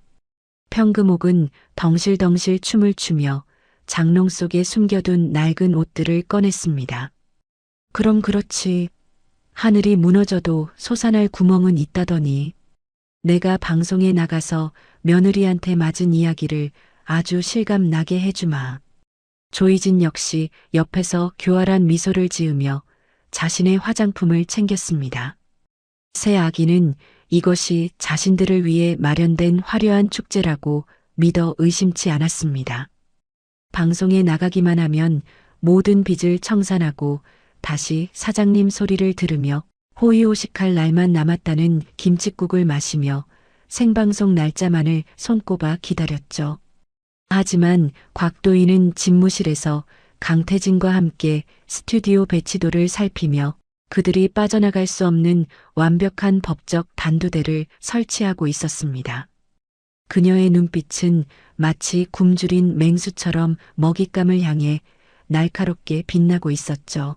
평금옥은 덩실덩실 춤을 추며 장롱 속에 숨겨둔 낡은 옷들을 꺼냈습니다. 그럼 그렇지. 하늘이 무너져도 솟아날 구멍은 있다더니. 내가 방송에 나가서 며느리한테 맞은 이야기를 아주 실감나게 해주마. 조이진 역시 옆에서 교활한 미소를 지으며 자신의 화장품을 챙겼습니다. 새 아기는 이것이 자신들을 위해 마련된 화려한 축제라고 믿어 의심치 않았습니다. 방송에 나가기만 하면 모든 빚을 청산하고 다시 사장님 소리를 들으며 호의호식할 날만 남았다는 김칫국을 마시며 생방송 날짜만을 손꼽아 기다렸죠. 하지만 곽도희는 집무실에서 강태진과 함께 스튜디오 배치도를 살피며 그들이 빠져나갈 수 없는 완벽한 법적 단두대를 설치하고 있었습니다. 그녀의 눈빛은 마치 굶주린 맹수처럼 먹잇감을 향해 날카롭게 빛나고 있었죠.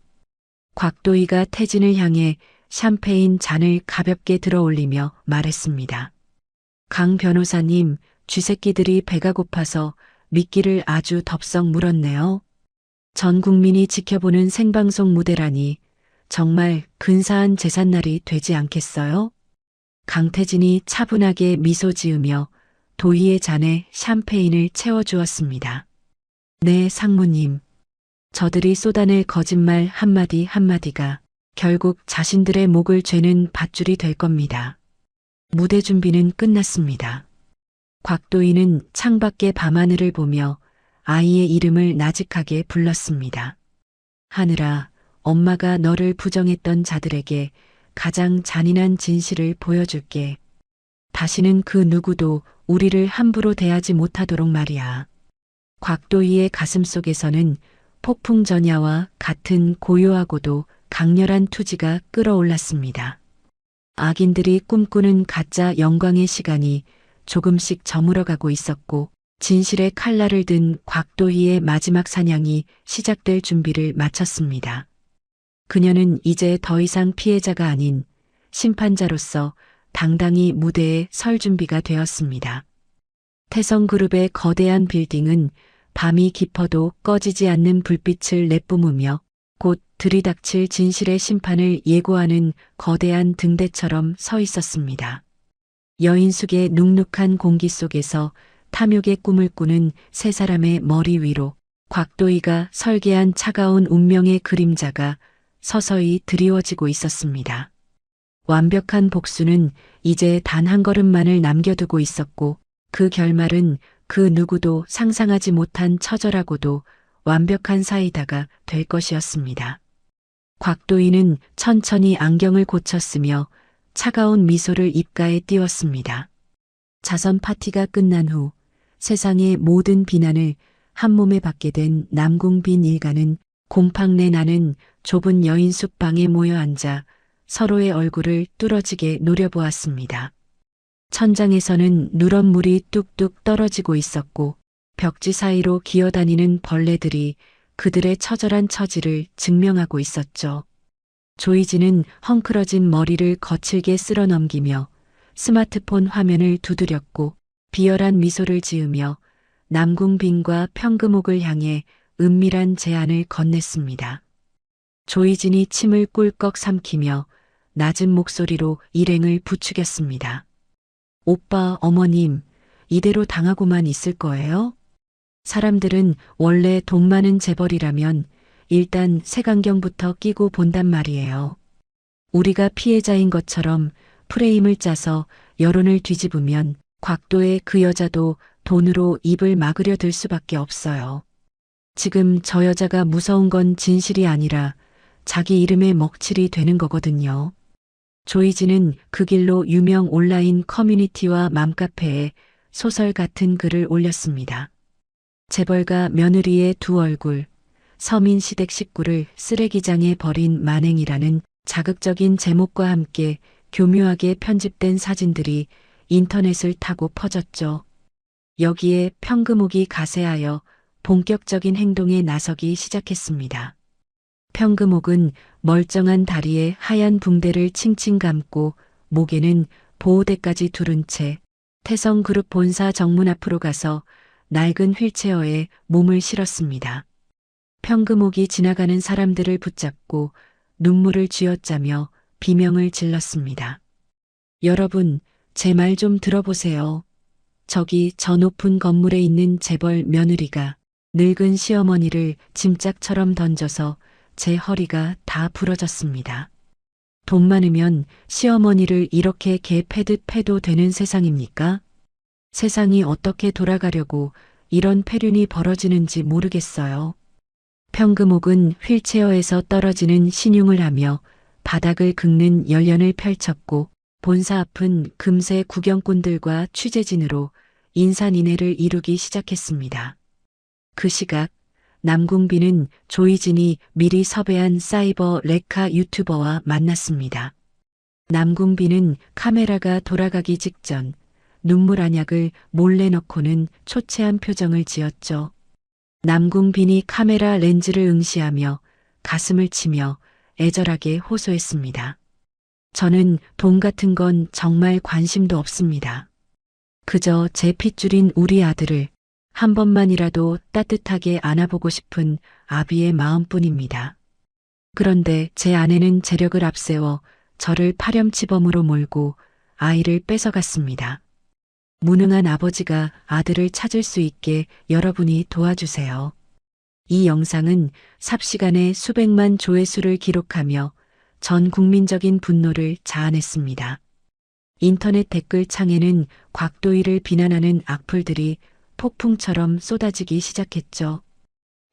곽도희가 태진을 향해 샴페인 잔을 가볍게 들어올리며 말했습니다. 강 변호사님, 쥐새끼들이 배가 고파서 미끼를 아주 덥석 물었네요. 전 국민이 지켜보는 생방송 무대라니 정말 근사한 제삿날이 되지 않겠어요? 강태진이 차분하게 미소 지으며 도희의 잔에 샴페인을 채워주었습니다. 네, 상무님. 저들이 쏟아낼 거짓말 한마디 한마디가 결국 자신들의 목을 죄는 밧줄이 될 겁니다. 무대 준비는 끝났습니다. 곽도희는 창밖의 밤하늘을 보며 아이의 이름을 나직하게 불렀습니다. 하늘아, 엄마가 너를 부정했던 자들에게 가장 잔인한 진실을 보여줄게. 다시는 그 누구도 우리를 함부로 대하지 못하도록 말이야. 곽도희의 가슴 속에서는 폭풍 전야와 같은 고요하고도 강렬한 투지가 끓어올랐습니다. 악인들이 꿈꾸는 가짜 영광의 시간이 조금씩 저물어가고 있었고 진실의 칼날을 든 곽도희의 마지막 사냥이 시작될 준비를 마쳤습니다. 그녀는 이제 더 이상 피해자가 아닌 심판자로서 당당히 무대에 설 준비가 되었습니다. 태성그룹의 거대한 빌딩은 밤이 깊어도 꺼지지 않는 불빛을 내뿜으며 곧 들이닥칠 진실의 심판을 예고하는 거대한 등대처럼 서 있었습니다. 여인숙의 눅눅한 공기 속에서 탐욕의 꿈을 꾸는 세 사람의 머리 위로 곽도희가 설계한 차가운 운명의 그림자가 서서히 드리워지고 있었습니다. 완벽한 복수는 이제 단 한 걸음만을 남겨두고 있었고 그 결말은 그 누구도 상상하지 못한 처절하고도 완벽한 사이다가 될 것이었습니다. 곽도희는 천천히 안경을 고쳤으며 차가운 미소를 입가에 띄웠습니다. 자선 파티가 끝난 후 세상의 모든 비난을 한몸에 받게 된 남궁빈 일가는 곰팡내 나는 좁은 여인숙 방에 모여 앉아 서로의 얼굴을 뚫어지게 노려보았습니다. 천장에서는 누런 물이 뚝뚝 떨어지고 있었고 벽지 사이로 기어다니는 벌레들이 그들의 처절한 처지를 증명하고 있었죠. 조이지는 헝클어진 머리를 거칠게 쓸어 넘기며 스마트폰 화면을 두드렸고 비열한 미소를 지으며 남궁빈과 평금옥을 향해 은밀한 제안을 건넸습니다. 조이진이 침을 꿀꺽 삼키며 낮은 목소리로 일행을 부추겼습니다. 오빠, 어머님, 이대로 당하고만 있을 거예요? 사람들은 원래 돈 많은 재벌이라면 일단 색안경부터 끼고 본단 말이에요. 우리가 피해자인 것처럼 프레임을 짜서 여론을 뒤집으면 곽도의 그 여자도 돈으로 입을 막으려 들 수밖에 없어요. 지금 저 여자가 무서운 건 진실이 아니라 자기 이름에 먹칠이 되는 거거든요. 조이지는 그 길로 유명 온라인 커뮤니티와 맘카페에 소설 같은 글을 올렸습니다. 재벌가 며느리의 두 얼굴, 서민 시댁 식구를 쓰레기장에 버린 만행이라는 자극적인 제목과 함께 교묘하게 편집된 사진들이 인터넷을 타고 퍼졌죠. 여기에 평금옥이 가세하여 본격적인 행동에 나서기 시작했습니다. 평금옥은 멀쩡한 다리에 하얀 붕대를 칭칭 감고 목에는 보호대까지 두른 채 태성그룹 본사 정문 앞으로 가서 낡은 휠체어에 몸을 실었습니다. 평금옥이 지나가는 사람들을 붙잡고 눈물을 쥐어짜며 비명을 질렀습니다. 여러분, 제 말 좀 들어보세요. 저기 저 높은 건물에 있는 재벌 며느리가 늙은 시어머니를 짐짝처럼 던져서 제 허리가 다 부러졌습니다. 돈 많으면 시어머니를 이렇게 개 패듯 패도 되는 세상입니까? 세상이 어떻게 돌아가려고 이런 폐륜이 벌어지는지 모르겠어요. 평금옥은 휠체어에서 떨어지는 신용을 하며 바닥을 긁는 열연을 펼쳤고 본사 앞은 금세 구경꾼들과 취재진으로 인산인해를 이루기 시작했습니다. 그 시각 남궁빈은 조이진이 미리 섭외한 사이버 레카 유튜버와 만났습니다. 남궁빈은 카메라가 돌아가기 직전 눈물 한약을 몰래 넣고는 초췌한 표정을 지었죠. 남궁빈이 카메라 렌즈를 응시하며 가슴을 치며 애절하게 호소했습니다. 저는 돈 같은 건 정말 관심도 없습니다. 그저 제 핏줄인 우리 아들을 한 번만이라도 따뜻하게 안아보고 싶은 아비의 마음뿐입니다. 그런데 제 아내는 재력을 앞세워 저를 파렴치범으로 몰고 아이를 뺏어갔습니다. 무능한 아버지가 아들을 찾을 수 있게 여러분이 도와주세요. 이 영상은 삽시간에 수백만 조회수를 기록하며 전 국민적인 분노를 자아냈습니다. 인터넷 댓글창에는 곽도희를 비난하는 악플들이 폭풍처럼 쏟아지기 시작했죠.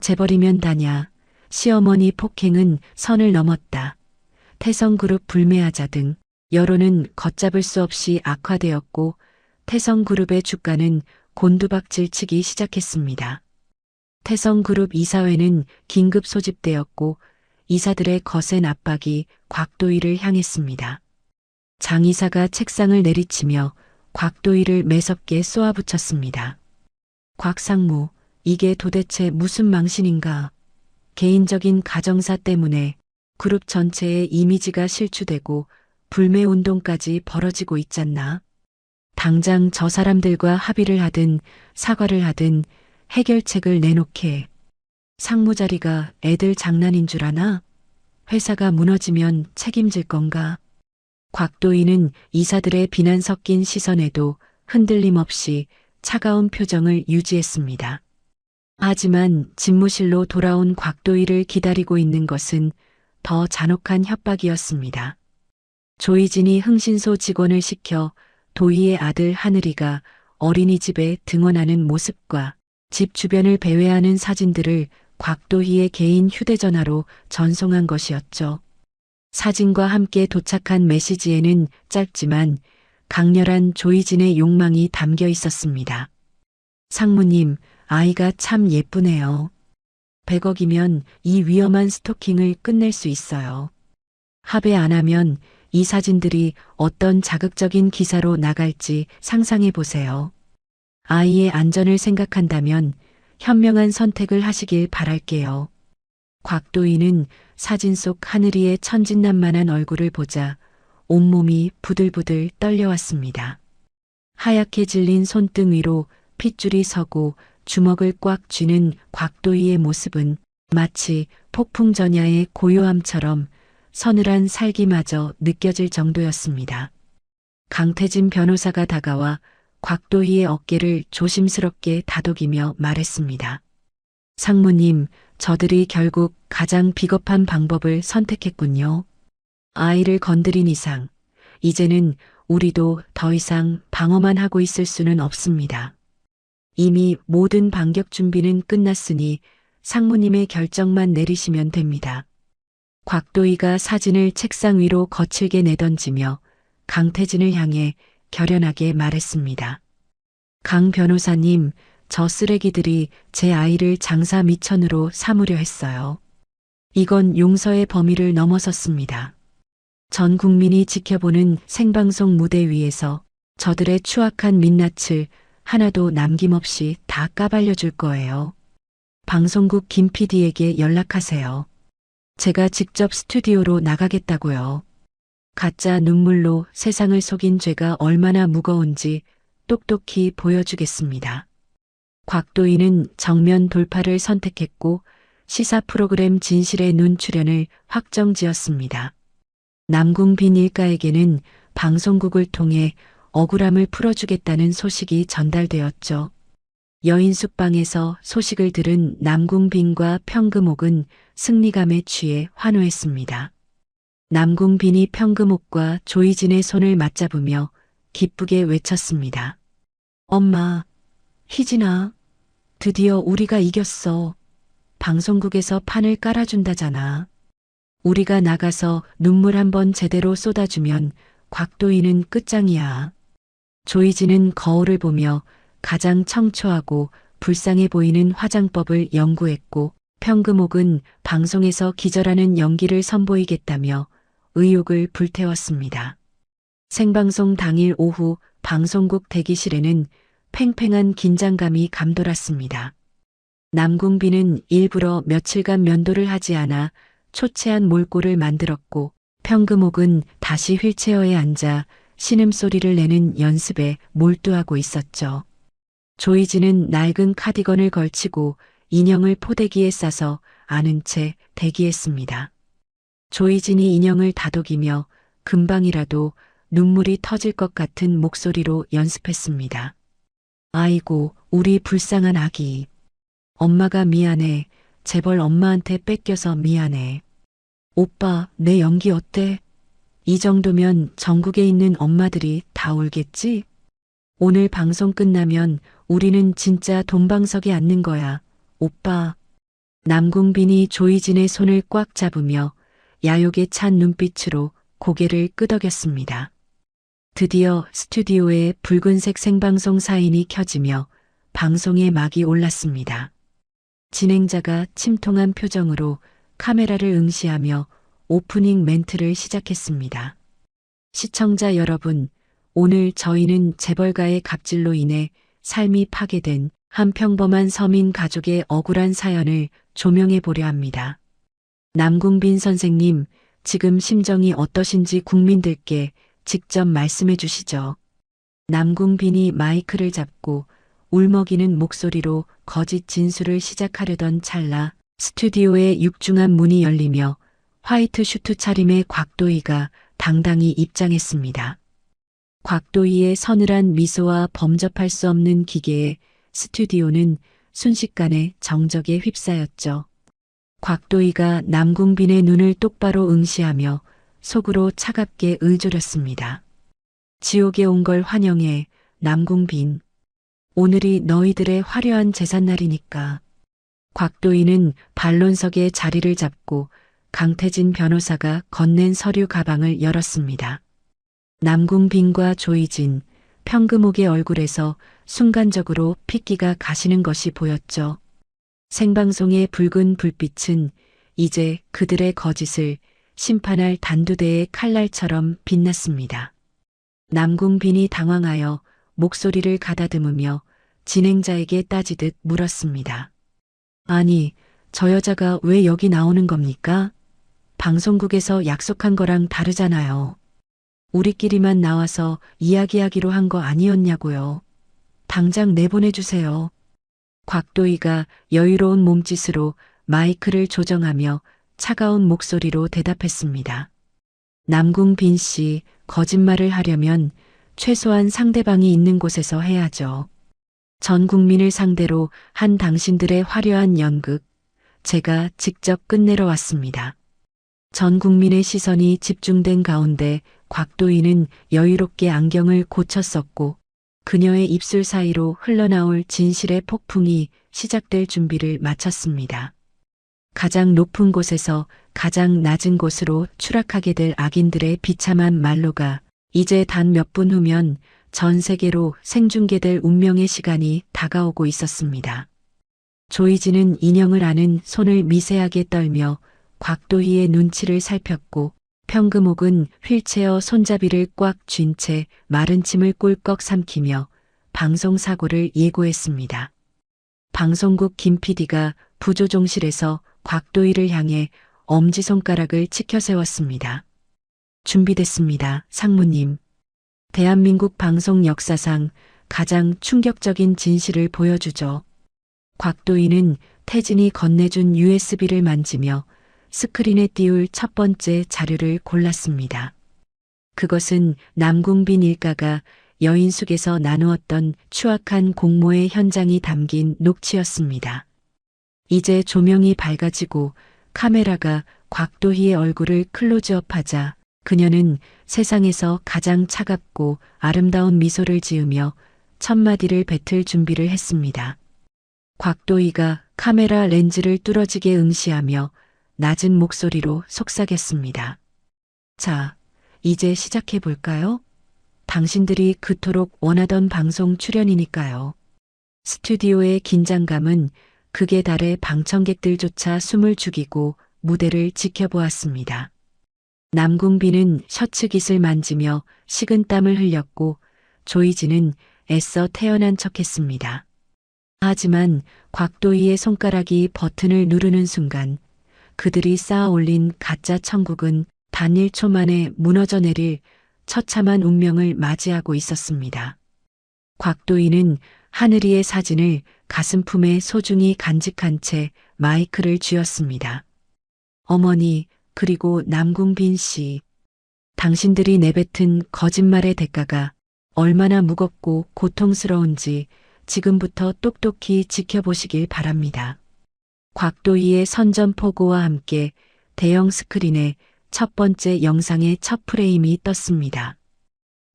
재벌이면 다냐, 시어머니 폭행은 선을 넘었다, 태성그룹 불매하자 등 여론은 걷잡을 수 없이 악화되었고 태성그룹의 주가는 곤두박질 치기 시작했습니다. 태성그룹 이사회는 긴급 소집되었고 이사들의 거센 압박이 곽도희를 향했습니다. 장 이사가 책상을 내리치며 곽도희를 매섭게 쏘아붙였습니다. 곽상무, 이게 도대체 무슨 망신인가? 개인적인 가정사 때문에 그룹 전체의 이미지가 실추되고 불매운동까지 벌어지고 있잖나. 당장 저 사람들과 합의를 하든 사과를 하든 해결책을 내놓게. 상무 자리가 애들 장난인 줄 아나? 회사가 무너지면 책임질 건가? 곽도희는 이사들의 비난 섞인 시선에도 흔들림 없이 차가운 표정을 유지했습니다. 하지만 집무실로 돌아온 곽도희를 기다리고 있는 것은 더 잔혹한 협박이었습니다. 조이진이 흥신소 직원을 시켜 도희의 아들 하늘이가 어린이집에 등원하는 모습과 집 주변을 배회하는 사진들을 곽도희의 개인 휴대전화로 전송한 것이었죠. 사진과 함께 도착한 메시지에는 짧지만 강렬한 조이진의 욕망이 담겨 있었습니다. 상무님, 아이가 참 예쁘네요. 100억이면 이 위험한 스토킹을 끝낼 수 있어요. 합의 안 하면 이 사진들이 어떤 자극적인 기사로 나갈지 상상해 보세요. 아이의 안전을 생각한다면 현명한 선택을 하시길 바랄게요. 곽도희는 사진 속 하늘이의 천진난만한 얼굴을 보자 온몸이 부들부들 떨려왔습니다. 하얗게 질린 손등 위로 핏줄이 서고 주먹을 꽉 쥐는 곽도희의 모습은 마치 폭풍 전야의 고요함처럼 서늘한 살기마저 느껴질 정도였습니다. 강태진 변호사가 다가와 곽도희의 어깨를 조심스럽게 다독이며 말했습니다. 상무님, 저들이 결국 가장 비겁한 방법을 선택했군요. 아이를 건드린 이상, 이제는 우리도 더 이상 방어만 하고 있을 수는 없습니다. 이미 모든 반격 준비는 끝났으니 상무님의 결정만 내리시면 됩니다. 곽도희가 사진을 책상 위로 거칠게 내던지며 강태진을 향해 결연하게 말했습니다. 강 변호사님, 저 쓰레기들이 제 아이를 장사 미천으로 삼으려 했어요. 이건 용서의 범위를 넘어섰습니다. 전 국민이 지켜보는 생방송 무대 위에서 저들의 추악한 민낯을 하나도 남김없이 다 까발려 줄 거예요. 방송국 김 PD에게 연락하세요. 제가 직접 스튜디오로 나가겠다고요. 가짜 눈물로 세상을 속인 죄가 얼마나 무거운지 똑똑히 보여주겠습니다. 곽도희는 정면 돌파를 선택했고 시사 프로그램 진실의 눈 출연을 확정지었습니다. 남궁빈 일가에게는 방송국을 통해 억울함을 풀어주겠다는 소식이 전달되었죠. 여인숙방에서 소식을 들은 남궁빈과 평금옥은 승리감에 취해 환호했습니다. 남궁빈이 평금옥과 조이진의 손을 맞잡으며 기쁘게 외쳤습니다. 엄마, 희진아, 드디어 우리가 이겼어. 방송국에서 판을 깔아준다잖아. 우리가 나가서 눈물 한번 제대로 쏟아주면 곽도희는 끝장이야. 조이진은 거울을 보며 가장 청초하고 불쌍해 보이는 화장법을 연구했고 평금옥은 방송에서 기절하는 연기를 선보이겠다며 의욕을 불태웠습니다. 생방송 당일 오후 방송국 대기실에는 팽팽한 긴장감이 감돌았습니다. 남궁빈은 일부러 며칠간 면도를 하지 않아 초췌한 몰골을 만들었고 평금옥은 다시 휠체어에 앉아 신음소리를 내는 연습에 몰두하고 있었죠. 조이진은 낡은 카디건을 걸치고 인형을 포대기에 싸서 아는 채 대기했습니다. 조이진이 인형을 다독이며 금방이라도 눈물이 터질 것 같은 목소리로 연습했습니다. 아이고, 우리 불쌍한 아기. 엄마가 미안해. 재벌 엄마한테 뺏겨서 미안해. 오빠, 내 연기 어때? 이 정도면 전국에 있는 엄마들이 다 울겠지? 오늘 방송 끝나면 우리는 진짜 돈방석에 앉는 거야. 오빠. 남궁빈이 조이진의 손을 꽉 잡으며 야욕에 찬 눈빛으로 고개를 끄덕였습니다. 드디어 스튜디오에 붉은색 생방송 사인이 켜지며 방송의 막이 올랐습니다. 진행자가 침통한 표정으로 카메라를 응시하며 오프닝 멘트를 시작했습니다. 시청자 여러분, 오늘 저희는 재벌가의 갑질로 인해 삶이 파괴된 한 평범한 서민 가족의 억울한 사연을 조명해 보려 합니다. 남궁빈 선생님, 지금 심정이 어떠신지 국민들께 직접 말씀해 주시죠. 남궁빈이 마이크를 잡고 울먹이는 목소리로 거짓 진술을 시작하려던 찰나 스튜디오의 육중한 문이 열리며 화이트 슈트 차림의 곽도희가 당당히 입장했습니다. 곽도희의 서늘한 미소와 범접할 수 없는 기계에 스튜디오는 순식간에 정적에 휩싸였죠. 곽도희가 남궁빈의 눈을 똑바로 응시하며 속으로 차갑게 을조렸습니다. 지옥에 온 걸 환영해, 남궁빈. 오늘이 너희들의 화려한 제삿날이니까. 곽도희는 반론석에 자리를 잡고 강태진 변호사가 건넨 서류 가방을 열었습니다. 남궁빈과 조이진, 평금옥의 얼굴에서 순간적으로 핏기가 가시는 것이 보였죠. 생방송의 붉은 불빛은 이제 그들의 거짓을 심판할 단두대의 칼날처럼 빛났습니다. 남궁빈이 당황하여 목소리를 가다듬으며 진행자에게 따지듯 물었습니다. 아니, 저 여자가 왜 여기 나오는 겁니까? 방송국에서 약속한 거랑 다르잖아요. 우리끼리만 나와서 이야기하기로 한 거 아니었냐고요. 당장 내보내주세요. 곽도희가 여유로운 몸짓으로 마이크를 조정하며 차가운 목소리로 대답했습니다. 남궁빈 씨, 거짓말을 하려면 최소한 상대방이 있는 곳에서 해야죠. 전 국민을 상대로 한 당신들의 화려한 연극, 제가 직접 끝내러 왔습니다. 전 국민의 시선이 집중된 가운데 곽도희는 여유롭게 안경을 고쳤었고 그녀의 입술 사이로 흘러나올 진실의 폭풍이 시작될 준비를 마쳤습니다. 가장 높은 곳에서 가장 낮은 곳으로 추락하게 될 악인들의 비참한 말로가 이제 단 몇 분 후면 전 세계로 생중계될 운명의 시간이 다가오고 있었습니다. 조이진은 인형을 안은 손을 미세하게 떨며 곽도희의 눈치를 살폈고 평금옥은 휠체어 손잡이를 꽉 쥔 채 마른 침을 꿀꺽 삼키며 방송사고를 예고했습니다. 방송국 김 PD가 부조종실에서 곽도희를 향해 엄지손가락을 치켜 세웠습니다. 준비됐습니다, 상무님. 대한민국 방송 역사상 가장 충격적인 진실을 보여주죠. 곽도희는 태진이 건네준 USB를 만지며 스크린에 띄울 첫 번째 자료를 골랐습니다. 그것은 남궁빈 일가가 여인숙에서 나누었던 추악한 공모의 현장이 담긴 녹취였습니다. 이제 조명이 밝아지고 카메라가 곽도희의 얼굴을 클로즈업하자 그녀는 세상에서 가장 차갑고 아름다운 미소를 지으며 첫마디를 뱉을 준비를 했습니다. 곽도희가 카메라 렌즈를 뚫어지게 응시하며 낮은 목소리로 속삭였습니다. 자, 이제 시작해 볼까요? 당신들이 그토록 원하던 방송 출연이니까요. 스튜디오의 긴장감은 극에 달해 방청객들조차 숨을 죽이고 무대를 지켜보았습니다. 남궁빈은 셔츠 깃을 만지며 식은땀을 흘렸고 조이진은 애써 태연한 척했습니다. 하지만 곽도희의 손가락이 버튼을 누르는 순간 그들이 쌓아 올린 가짜 천국은 단 1초 만에 무너져 내릴 처참한 운명을 맞이하고 있었습니다. 곽도희는 하늘이의 사진을 가슴품에 소중히 간직한 채 마이크를 쥐었습니다. 어머니, 그리고 남궁빈 씨. 당신들이 내뱉은 거짓말의 대가가 얼마나 무겁고 고통스러운지 지금부터 똑똑히 지켜보시길 바랍니다. 곽도희의 선전포고와 함께 대형 스크린에 첫 번째 영상의 첫 프레임이 떴습니다.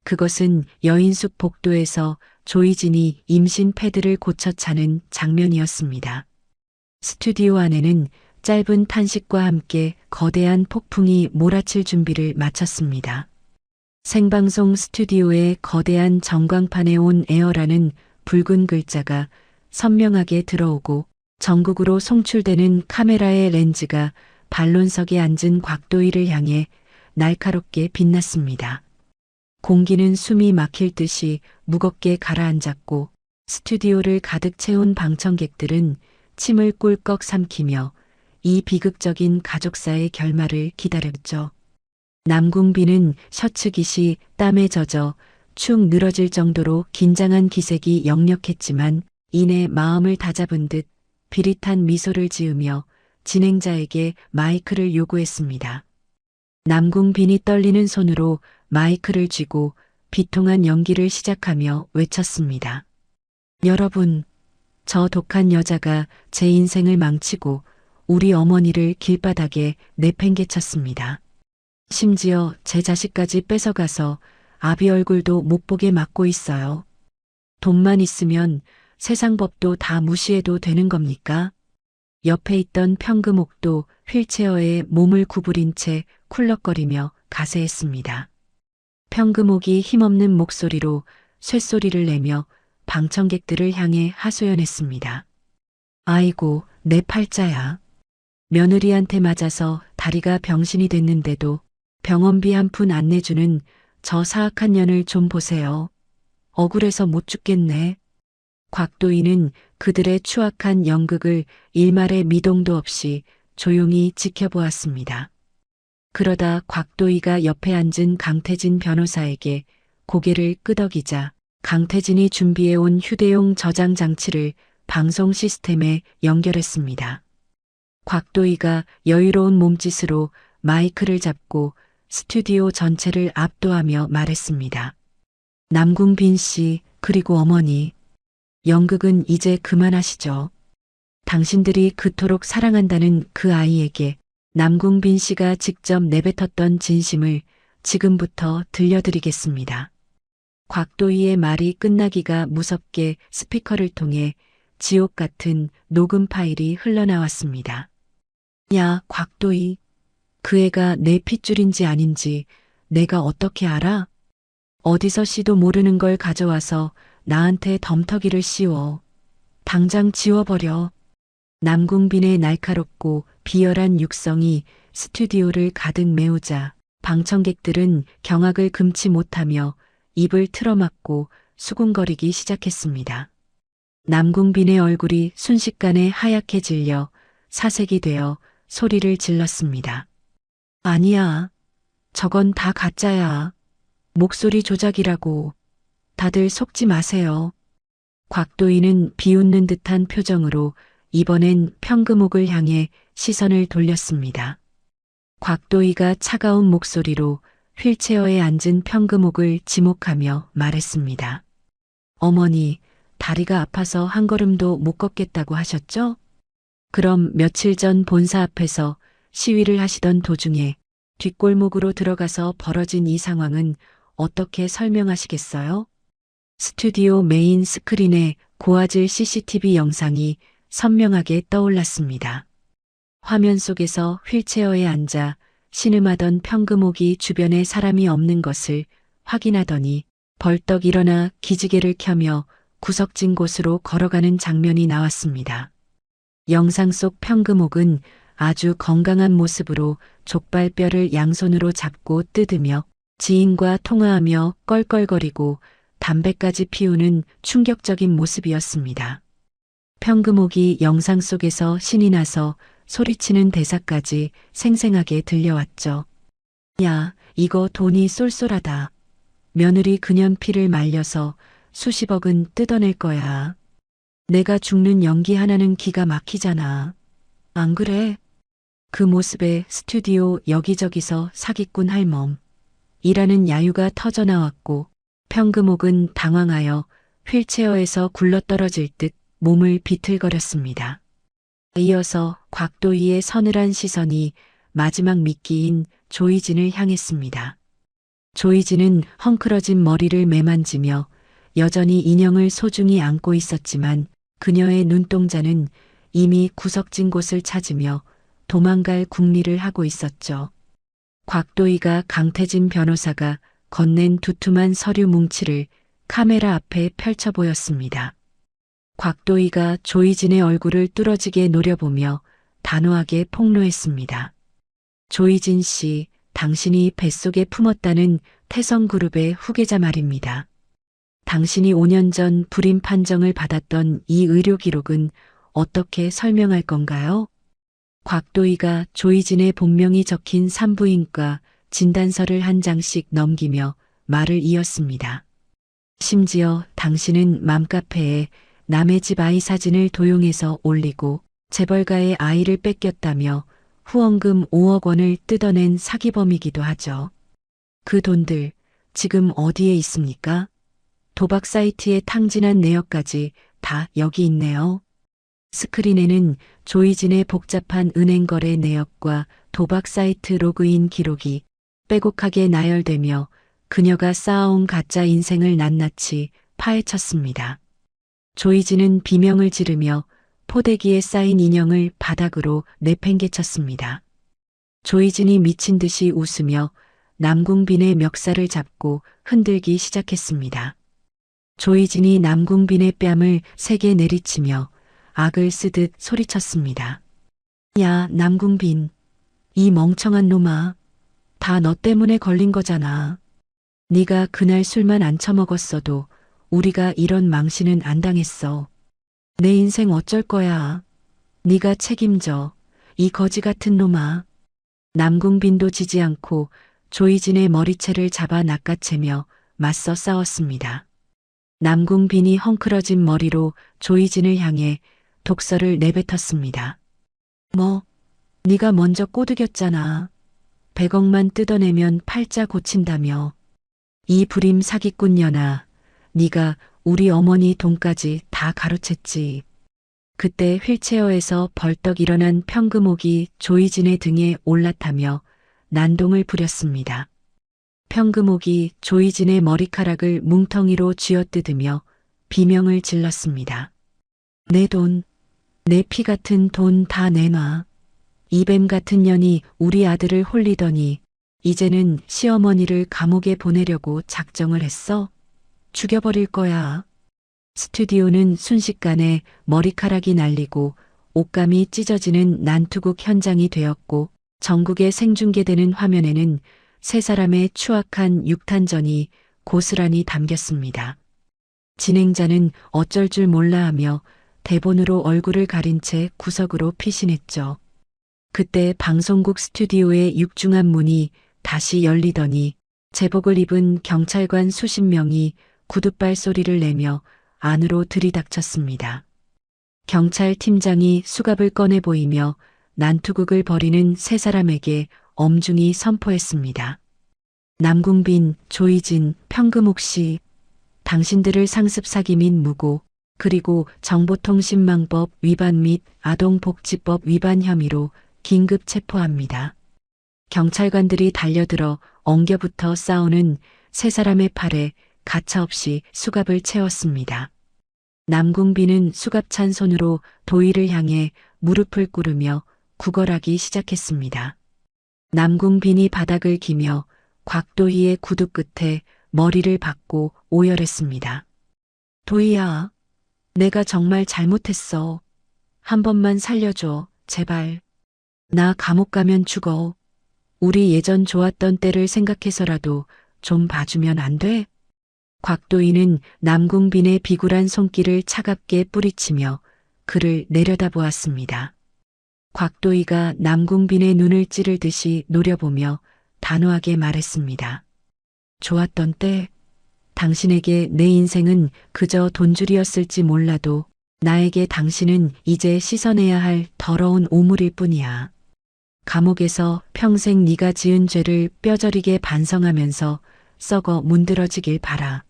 그것은 여인숙 복도에서 조이진이 임신 패드를 고쳐 차는 장면이었습니다. 스튜디오 안에는 짧은 탄식과 함께 거대한 폭풍이 몰아칠 준비를 마쳤습니다. 생방송 스튜디오의 거대한 전광판에 온 에어라는 붉은 글자가 선명하게 들어오고 전국으로 송출되는 카메라의 렌즈가 반론석에 앉은 곽도희를 향해 날카롭게 빛났습니다. 공기는 숨이 막힐 듯이 무겁게 가라앉았고 스튜디오를 가득 채운 방청객들은 침을 꿀꺽 삼키며 이 비극적인 가족사의 결말을 기다렸죠. 남궁빈은 셔츠 깃이 땀에 젖어 축 늘어질 정도로 긴장한 기색이 역력했지만 이내 마음을 다잡은 듯 비릿한 미소를 지으며 진행자에게 마이크를 요구했습니다. 남궁빈이 떨리는 손으로 마이크를 쥐고 비통한 연기를 시작하며 외쳤습니다. 여러분, 저 독한 여자가 제 인생을 망치고 우리 어머니를 길바닥에 내팽개쳤습니다. 심지어 제 자식까지 뺏어가서 아비 얼굴도 못 보게 막고 있어요. 돈만 있으면 세상 법도 다 무시해도 되는 겁니까? 옆에 있던 평금옥도 휠체어에 몸을 구부린 채 쿨럭거리며 가세했습니다. 평금옥이 힘없는 목소리로 쇳소리를 내며 방청객들을 향해 하소연했습니다. 아이고, 내 팔자야. 며느리한테 맞아서 다리가 병신이 됐는데도 병원비 한 푼 안 내주는 저 사악한 년을 좀 보세요. 억울해서 못 죽겠네. 곽도희는 그들의 추악한 연극을 일말의 미동도 없이 조용히 지켜보았습니다. 그러다 곽도희가 옆에 앉은 강태진 변호사에게 고개를 끄덕이자 강태진이 준비해온 휴대용 저장 장치를 방송 시스템에 연결했습니다. 곽도희가 여유로운 몸짓으로 마이크를 잡고 스튜디오 전체를 압도하며 말했습니다. 남궁빈 씨, 그리고 어머니, 연극은 이제 그만하시죠. 당신들이 그토록 사랑한다는 그 아이에게 남궁빈 씨가 직접 내뱉었던 진심을 지금부터 들려드리겠습니다. 곽도희의 말이 끝나기가 무섭게 스피커를 통해 지옥 같은 녹음 파일이 흘러나왔습니다. 야, 곽도희. 그 애가 내 핏줄인지 아닌지 내가 어떻게 알아? 어디서 씨도 모르는 걸 가져와서 나한테 덤터기를 씌워. 당장 지워버려. 남궁빈의 날카롭고 비열한 육성이 스튜디오를 가득 메우자 방청객들은 경악을 금치 못하며 입을 틀어막고 수군거리기 시작했습니다. 남궁빈의 얼굴이 순식간에 하얗게 질려 사색이 되어 소리를 질렀습니다. 아니야. 저건 다 가짜야. 목소리 조작이라고. 다들 속지 마세요. 곽도희는 비웃는 듯한 표정으로 이번엔 평금옥을 향해 시선을 돌렸습니다. 곽도희가 차가운 목소리로 휠체어에 앉은 평금옥을 지목하며 말했습니다. 어머니, 다리가 아파서 한 걸음도 못 걷겠다고 하셨죠? 그럼 며칠 전 본사 앞에서 시위를 하시던 도중에 뒷골목으로 들어가서 벌어진 이 상황은 어떻게 설명하시겠어요? 스튜디오 메인 스크린에 고화질 CCTV 영상이 선명하게 떠올랐습니다. 화면 속에서 휠체어에 앉아 신음하던 평금옥이 주변에 사람이 없는 것을 확인하더니 벌떡 일어나 기지개를 켜며 구석진 곳으로 걸어가는 장면이 나왔습니다. 영상 속 평금옥은 아주 건강한 모습으로 족발뼈를 양손으로 잡고 뜯으며 지인과 통화하며 껄껄거리고 담배까지 피우는 충격적인 모습이었습니다. 평금옥이 영상 속에서 신이 나서 소리치는 대사까지 생생하게 들려왔죠. 야, 이거 돈이 쏠쏠하다. 며느리 그년 피를 말려서 수십억은 뜯어낼 거야. 내가 죽는 연기 하나는 기가 막히잖아. 안 그래? 그 모습에 스튜디오 여기저기서 사기꾼 할멈 이라는 야유가 터져나왔고 평금옥은 당황하여 휠체어에서 굴러떨어질 듯 몸을 비틀거렸습니다. 이어서 곽도희의 서늘한 시선이 마지막 미끼인 조이진을 향했습니다. 조이진은 헝클어진 머리를 매만지며 여전히 인형을 소중히 안고 있었지만 그녀의 눈동자는 이미 구석진 곳을 찾으며 도망갈 궁리를 하고 있었죠. 곽도희가 강태진 변호사가 건넨 두툼한 서류 뭉치를 카메라 앞에 펼쳐 보였습니다. 곽도희가 조이진의 얼굴을 뚫어지게 노려보며 단호하게 폭로했습니다. 조이진 씨, 당신이 뱃속에 품었다는 태성그룹의 후계자 말입니다. 당신이 5년 전 불임 판정을 받았던 이 의료 기록은 어떻게 설명할 건가요? 곽도희가 조이진의 본명이 적힌 산부인과 진단서를 한 장씩 넘기며 말을 이었습니다. 심지어 당신은 맘카페에 남의 집 아이 사진을 도용해서 올리고 재벌가의 아이를 뺏겼다며 후원금 5억 원을 뜯어낸 사기범이기도 하죠. 그 돈들 지금 어디에 있습니까? 도박 사이트에 탕진한 내역까지 다 여기 있네요. 스크린에는 조이진의 복잡한 은행 거래 내역과 도박 사이트 로그인 기록이 빼곡하게 나열되며 그녀가 쌓아온 가짜 인생을 낱낱이 파헤쳤습니다. 조이진은 비명을 지르며 포대기에 쌓인 인형을 바닥으로 내팽개쳤습니다. 조이진이 미친 듯이 웃으며 남궁빈의 멱살을 잡고 흔들기 시작했습니다. 조이진이 남궁빈의 뺨을 세게 내리치며 악을 쓰듯 소리쳤습니다. 야, 남궁빈. 이 멍청한 놈아. 다 너 때문에 걸린 거잖아. 네가 그날 술만 안 처먹었어도 우리가 이런 망신은 안 당했어. 내 인생 어쩔 거야. 네가 책임져. 이 거지 같은 놈아. 남궁빈도 지지 않고 조이진의 머리채를 잡아 낚아채며 맞서 싸웠습니다. 남궁빈이 헝클어진 머리로 조이진을 향해 독설을 내뱉었습니다. 뭐, 네가 먼저 꼬드겼잖아. 100억만 뜯어내면 팔자 고친다며. 이 불임 사기꾼 년아, 네가 우리 어머니 돈까지 다 가로챘지. 그때 휠체어에서 벌떡 일어난 평금옥이 조이진의 등에 올라타며 난동을 부렸습니다. 평금옥이 조이진의 머리카락을 뭉텅이로 쥐어뜯으며 비명을 질렀습니다. 내 돈, 내 피 같은 돈 다 내놔. 이 뱀 같은 년이 우리 아들을 홀리더니 이제는 시어머니를 감옥에 보내려고 작정을 했어? 죽여버릴 거야. 스튜디오는 순식간에 머리카락이 날리고 옷감이 찢어지는 난투극 현장이 되었고 전국에 생중계되는 화면에는 세 사람의 추악한 육탄전이 고스란히 담겼습니다. 진행자는 어쩔 줄 몰라 하며 대본으로 얼굴을 가린 채 구석으로 피신했죠. 그때 방송국 스튜디오의 육중한 문이 다시 열리더니 제복을 입은 경찰관 수십 명이 구둣발 소리를 내며 안으로 들이닥쳤습니다. 경찰 팀장이 수갑을 꺼내 보이며 난투극을 벌이는 세 사람에게 엄중히 선포했습니다. 남궁빈, 조이진, 평금옥 씨, 당신들을 상습 사기 및 무고, 그리고 정보통신망법 위반 및 아동복지법 위반 혐의로 긴급 체포합니다. 경찰관들이 달려들어 엉겨붙어 싸우는 세 사람의 팔에 가차없이 수갑을 채웠습니다. 남궁빈은 수갑 찬 손으로 도희를 향해 무릎을 꿇으며 구걸하기 시작했습니다. 남궁빈이 바닥을 기며 곽도희의 구두 끝에 머리를 박고 오열했습니다. 도희야, 내가 정말 잘못했어. 한 번만 살려줘, 제발. 나 감옥 가면 죽어. 우리 예전 좋았던 때를 생각해서라도 좀 봐주면 안 돼? 곽도희는 남궁빈의 비굴한 손길을 차갑게 뿌리치며 그를 내려다보았습니다. 곽도희가 남궁빈의 눈을 찌르듯이 노려보며 단호하게 말했습니다. 좋았던 때, 당신에게 내 인생은 그저 돈줄이었을지 몰라도 나에게 당신은 이제 씻어내야 할 더러운 오물일 뿐이야. 감옥에서 평생 네가 지은 죄를 뼈저리게 반성하면서 썩어 문드러지길 바라.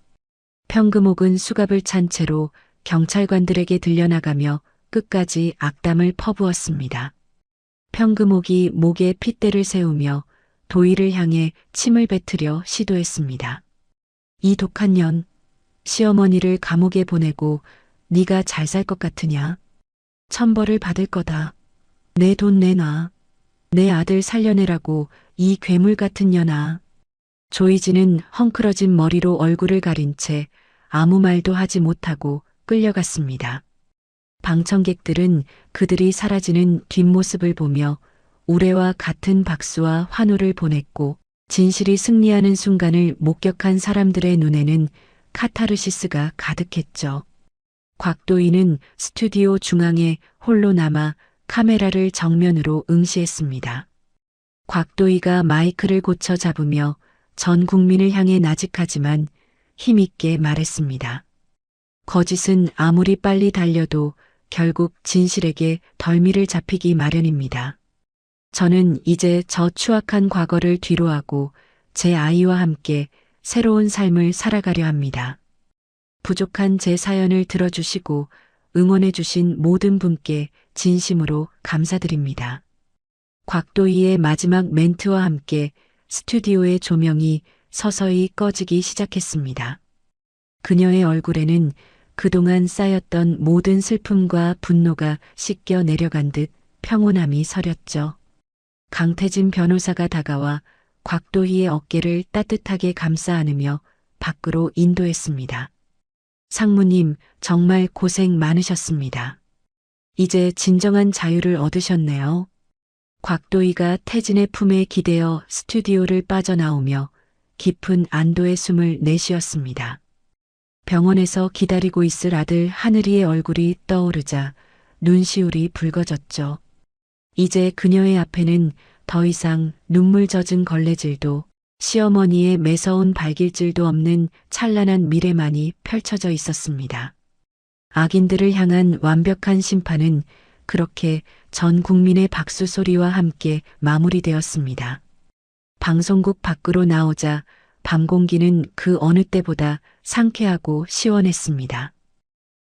평금옥은 수갑을 찬 채로 경찰관들에게 들려나가며 끝까지 악담을 퍼부었습니다. 평금옥이 목에 핏대를 세우며 도희를 향해 침을 뱉으려 시도했습니다. 이 독한 년, 시어머니를 감옥에 보내고 네가 잘 살 것 같으냐? 천벌을 받을 거다. 내 돈 내놔. 내 아들 살려내라고 이 괴물 같은 년아. 조이진은 헝클어진 머리로 얼굴을 가린 채 아무 말도 하지 못하고 끌려갔습니다. 방청객들은 그들이 사라지는 뒷모습을 보며 우레와 같은 박수와 환호를 보냈고 진실이 승리하는 순간을 목격한 사람들의 눈에는 카타르시스가 가득했죠. 곽도희는 스튜디오 중앙에 홀로 남아 카메라를 정면으로 응시했습니다. 곽도희가 마이크를 고쳐 잡으며 전 국민을 향해 나직하지만 힘있게 말했습니다. 거짓은 아무리 빨리 달려도 결국 진실에게 덜미를 잡히기 마련입니다. 저는 이제 저 추악한 과거를 뒤로하고 제 아이와 함께 새로운 삶을 살아가려 합니다. 부족한 제 사연을 들어주시고 응원해주신 모든 분께 진심으로 감사드립니다. 곽도희의 마지막 멘트와 함께 스튜디오의 조명이 서서히 꺼지기 시작했습니다. 그녀의 얼굴에는 그동안 쌓였던 모든 슬픔과 분노가 씻겨 내려간 듯 평온함이 서렸죠. 강태진 변호사가 다가와 곽도희의 어깨를 따뜻하게 감싸 안으며 밖으로 인도했습니다. 상무님, 정말 고생 많으셨습니다. 이제 진정한 자유를 얻으셨네요. 곽도희가 태진의 품에 기대어 스튜디오를 빠져나오며 깊은 안도의 숨을 내쉬었습니다. 병원에서 기다리고 있을 아들 하늘이의 얼굴이 떠오르자 눈시울이 붉어졌죠. 이제 그녀의 앞에는 더 이상 눈물 젖은 걸레질도 시어머니의 매서운 발길질도 없는 찬란한 미래만이 펼쳐져 있었습니다. 악인들을 향한 완벽한 심판은 그렇게 전 국민의 박수 소리와 함께 마무리되었습니다. 방송국 밖으로 나오자 밤 공기는 그 어느 때보다 상쾌하고 시원했습니다.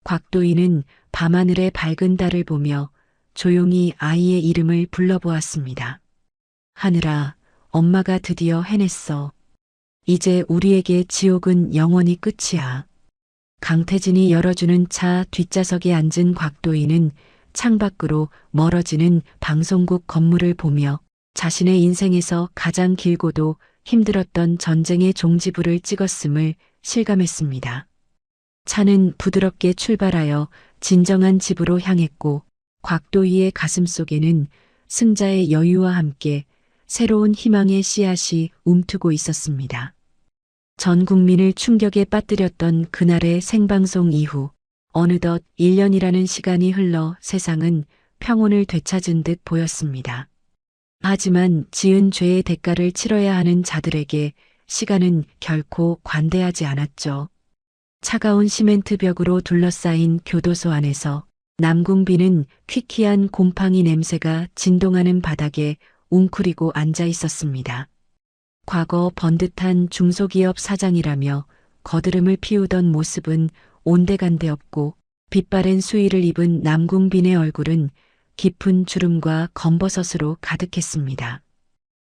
곽도희는 밤하늘의 밝은 달을 보며 조용히 아이의 이름을 불러보았습니다. 하늘아, 엄마가 드디어 해냈어. 이제 우리에게 지옥은 영원히 끝이야. 강태진이 열어주는 차 뒷좌석에 앉은 곽도희는 창밖으로 멀어지는 방송국 건물을 보며 자신의 인생에서 가장 길고도 힘들었던 전쟁의 종지부를 찍었음을 실감했습니다. 차는 부드럽게 출발하여 진정한 집으로 향했고 곽도희의 가슴속에는 승자의 여유와 함께 새로운 희망의 씨앗이 움트고 있었습니다. 전 국민을 충격에 빠뜨렸던 그날의 생방송 이후 어느덧 1년이라는 시간이 흘러 세상은 평온을 되찾은 듯 보였습니다. 하지만 지은 죄의 대가를 치러야 하는 자들에게 시간은 결코 관대하지 않았죠. 차가운 시멘트 벽으로 둘러싸인 교도소 안에서 남궁빈은 퀴퀴한 곰팡이 냄새가 진동하는 바닥에 웅크리고 앉아 있었습니다. 과거 번듯한 중소기업 사장이라며 거드름을 피우던 모습은 온데간데 없고 빛바랜 수의를 입은 남궁빈의 얼굴은 깊은 주름과 검버섯으로 가득했습니다.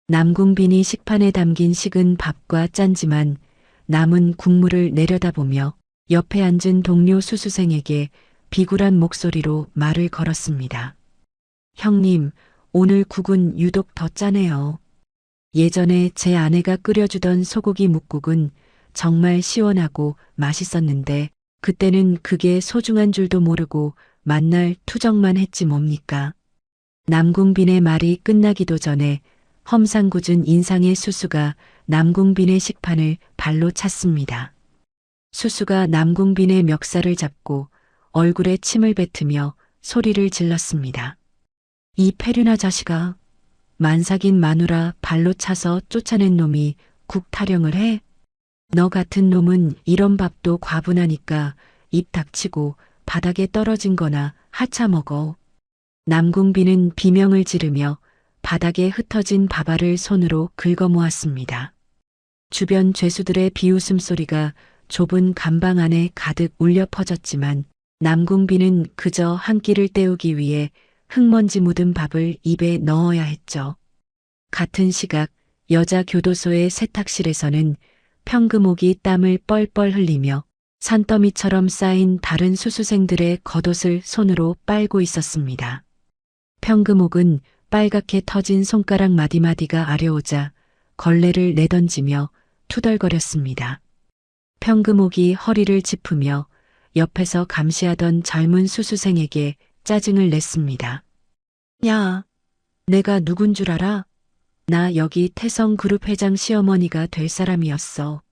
남궁빈이 식판에 담긴 식은 밥과 짠지만 남은 국물을 내려다보며 옆에 앉은 동료 수수생에게 비굴한 목소리로 말을 걸었습니다. 형님, 오늘 국은 유독 더 짜네요. 예전에 제 아내가 끓여주던 소고기 묵국은 정말 시원하고 맛있었는데 그때는 그게 소중한 줄도 모르고 만날 투정만 했지 뭡니까. 남궁빈의 말이 끝나기도 전에 험상궂은 인상의 수수가 남궁빈의 식판을 발로 찼습니다. 수수가 남궁빈의 멱살을 잡고 얼굴에 침을 뱉으며 소리를 질렀습니다. 이 페류나 자식아, 만삭인 마누라 발로 차서 쫓아낸 놈이 국 타령을 해? 너 같은 놈은 이런 밥도 과분하니까 입 닥치고 바닥에 떨어진 거나 하차 먹어. 남궁빈은 비명을 지르며 바닥에 흩어진 밥알을 손으로 긁어 모았습니다. 주변 죄수들의 비웃음 소리가 좁은 감방 안에 가득 울려 퍼졌지만 남궁빈은 그저 한 끼를 때우기 위해 흙먼지 묻은 밥을 입에 넣어야 했죠. 같은 시각 여자 교도소의 세탁실에서는 평금옥이 땀을 뻘뻘 흘리며 산더미처럼 쌓인 다른 수수생들의 겉옷을 손으로 빨고 있었습니다. 평금옥은 빨갛게 터진 손가락 마디마디가 아려오자 걸레를 내던지며 투덜거렸습니다. 평금옥이 허리를 짚으며 옆에서 감시하던 젊은 수수생에게 짜증을 냈습니다. 야, 내가 누군 줄 알아? 나 여기 태성그룹 회장 시어머니가 될 사람이었어.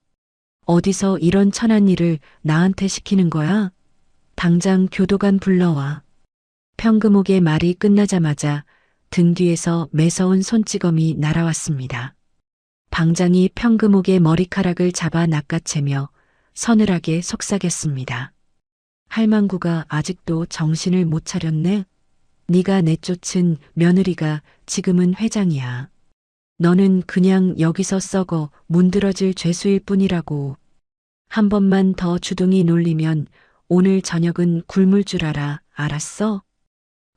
어디서 이런 천한 일을 나한테 시키는 거야? 당장 교도관 불러와. 평금옥의 말이 끝나자마자 등 뒤에서 매서운 손찌검이 날아왔습니다. 방장이 평금옥의 머리카락을 잡아 낚아채며 서늘하게 속삭였습니다. 할망구가 아직도 정신을 못 차렸네? 네가 내쫓은 며느리가 지금은 회장이야. 너는 그냥 여기서 썩어 문드러질 죄수일 뿐이라고. 한 번만 더 주둥이 놀리면 오늘 저녁은 굶을 줄 알아. 알았어?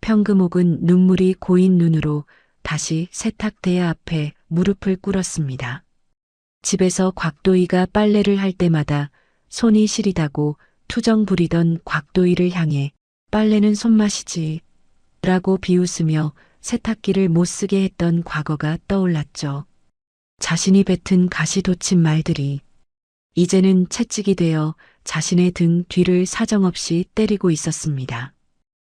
평금옥은 눈물이 고인 눈으로 다시 세탁대야 앞에 무릎을 꿇었습니다. 집에서 곽도희가 빨래를 할 때마다 손이 시리다고 투정 부리던 곽도희를 향해 빨래는 손맛이지 라고 비웃으며 세탁기를 못 쓰게 했던 과거가 떠올랐죠. 자신이 뱉은 가시돋친 말들이 이제는 채찍이 되어 자신의 등 뒤를 사정없이 때리고 있었습니다.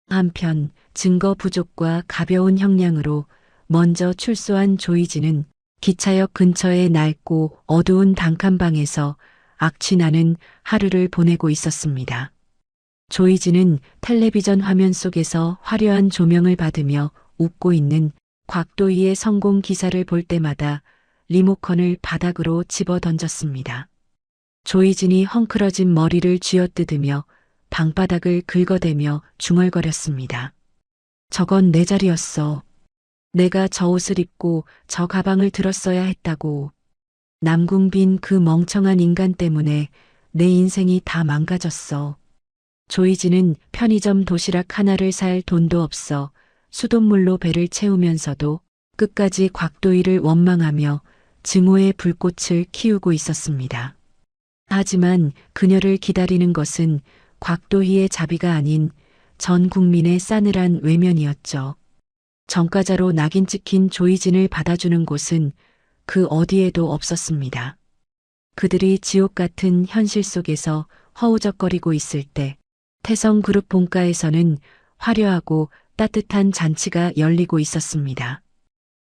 한편 증거 부족과 가벼운 형량으로 먼저 출소한 조이진은 기차역 근처의 낡고 어두운 단칸방에서 악취나는 하루를 보내고 있었습니다. 조이진은 텔레비전 화면 속에서 화려한 조명을 받으며 웃고 있는 곽도희의 성공 기사를 볼 때마다 리모컨을 바닥으로 집어 던졌습니다. 조이진이 헝클어진 머리를 쥐어뜯으며 방바닥을 긁어대며 중얼거렸습니다. 저건 내 자리였어. 내가 저 옷을 입고 저 가방을 들었어야 했다고. 남궁빈 그 멍청한 인간 때문에 내 인생이 다 망가졌어. 조이진은 편의점 도시락 하나를 살 돈도 없어 수돗물로 배를 채우면서도 끝까지 곽도희를 원망하며 증오의 불꽃을 키우고 있었습니다. 하지만 그녀를 기다리는 것은 곽도희의 자비가 아닌 전 국민의 싸늘한 외면이었죠. 전과자로 낙인 찍힌 조이진을 받아주는 곳은 그 어디에도 없었습니다. 그들이 지옥 같은 현실 속에서 허우적거리고 있을 때 태성그룹 본가에서는 화려하고 따뜻한 잔치가 열리고 있었습니다.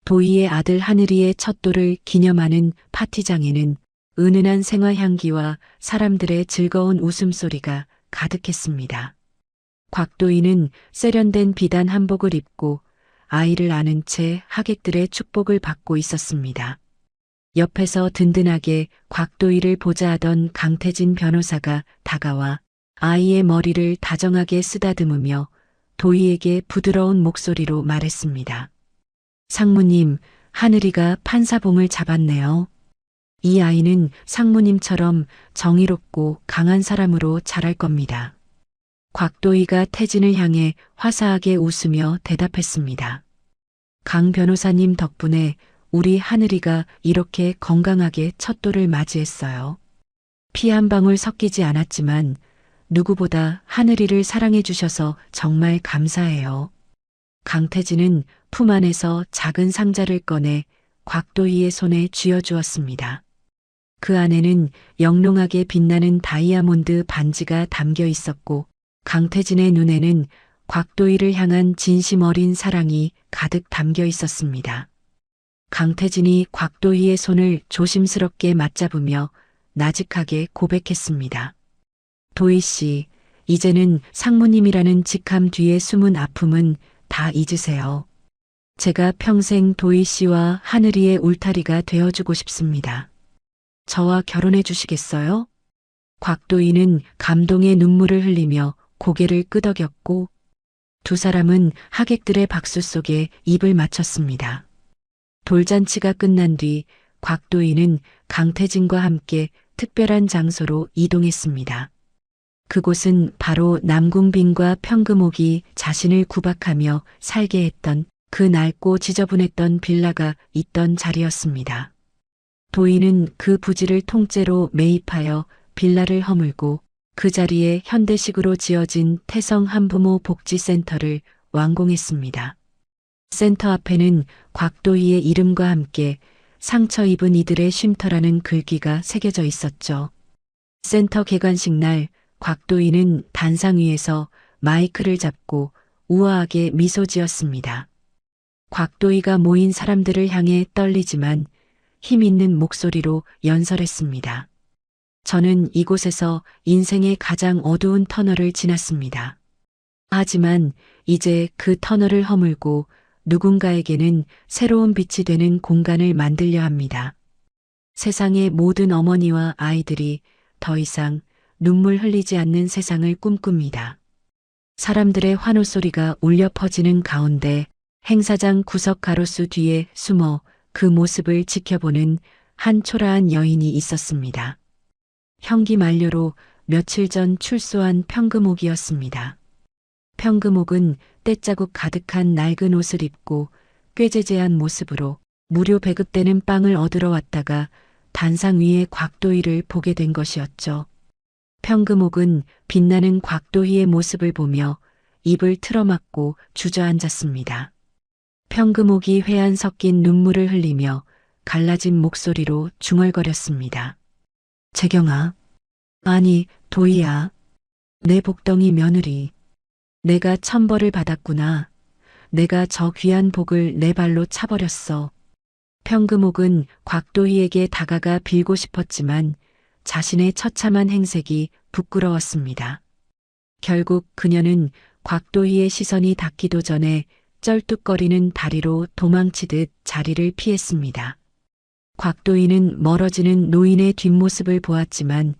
도희의 아들 하늘이의 첫돌을 기념하는 파티장에는 은은한 생화향기와 사람들의 즐거운 웃음소리가 가득했습니다. 곽도희는 세련된 비단 한복을 입고 아이를 안은 채 하객들의 축복을 받고 있었습니다. 옆에서 든든하게 곽도희를 보좌하던 강태진 변호사가 다가와 아이의 머리를 다정하게 쓰다듬으며 도희에게 부드러운 목소리로 말했습니다. 상무님, 하늘이가 판사봉을 잡았네요. 이 아이는 상무님처럼 정의롭고 강한 사람으로 자랄 겁니다. 곽도희가 태진을 향해 화사하게 웃으며 대답했습니다. 강 변호사님 덕분에 우리 하늘이가 이렇게 건강하게 첫돌을 맞이했어요. 피 한 방울 섞이지 않았지만 누구보다 하늘이를 사랑해 주셔서 정말 감사해요. 강태진은 품 안에서 작은 상자를 꺼내 곽도희의 손에 쥐어주었습니다. 그 안에는 영롱하게 빛나는 다이아몬드 반지가 담겨 있었고 강태진의 눈에는 곽도희를 향한 진심 어린 사랑이 가득 담겨 있었습니다. 강태진이 곽도희의 손을 조심스럽게 맞잡으며 나직하게 고백했습니다. 도희 씨, 이제는 상무님이라는 직함 뒤에 숨은 아픔은 다 잊으세요. 제가 평생 도희 씨와 하늘이의 울타리가 되어주고 싶습니다. 저와 결혼해 주시겠어요? 곽도희는 감동의 눈물을 흘리며 고개를 끄덕였고 두 사람은 하객들의 박수 속에 입을 맞췄습니다. 돌잔치가 끝난 뒤 곽도희는 강태진과 함께 특별한 장소로 이동했습니다. 그곳은 바로 남궁빈과 평금옥이 자신을 구박하며 살게 했던 그 낡고 지저분했던 빌라가 있던 자리였습니다. 도희는 그 부지를 통째로 매입하여 빌라를 허물고 그 자리에 현대식으로 지어진 태성 한부모 복지센터를 완공했습니다. 센터 앞에는 곽도희의 이름과 함께 상처 입은 이들의 쉼터라는 글귀가 새겨져 있었죠. 센터 개관식 날 곽도희는 단상 위에서 마이크를 잡고 우아하게 미소 지었습니다. 곽도희가 모인 사람들을 향해 떨리지만 힘 있는 목소리로 연설했습니다. 저는 이곳에서 인생의 가장 어두운 터널을 지났습니다. 하지만 이제 그 터널을 허물고 누군가에게는 새로운 빛이 되는 공간을 만들려 합니다. 세상의 모든 어머니와 아이들이 더 이상 눈물 흘리지 않는 세상을 꿈꿉니다. 사람들의 환호 소리가 울려 퍼지는 가운데 행사장 구석 가로수 뒤에 숨어 그 모습을 지켜보는 한 초라한 여인이 있었습니다. 형기 만료로 며칠 전 출소한 평금옥이었습니다. 평금옥은 때자국 가득한 낡은 옷을 입고 꾀죄죄한 모습으로 무료 배급되는 빵을 얻으러 왔다가 단상 위에 곽도희를 보게 된 것이었죠. 평금옥은 빛나는 곽도희의 모습을 보며 입을 틀어막고 주저앉았습니다. 평금옥이 회한 섞인 눈물을 흘리며 갈라진 목소리로 중얼거렸습니다. 재경아, 아니 도희야, 내 복덩이 며느리. 내가 천벌을 받았구나. 내가 저 귀한 복을 내 발로 차버렸어. 평금옥은 곽도희에게 다가가 빌고 싶었지만 자신의 처참한 행색이 부끄러웠습니다. 결국 그녀는 곽도희의 시선이 닿기도 전에 쩔뚝거리는 다리로 도망치듯 자리를 피했습니다. 곽도희는 멀어지는 노인의 뒷모습을 보았지만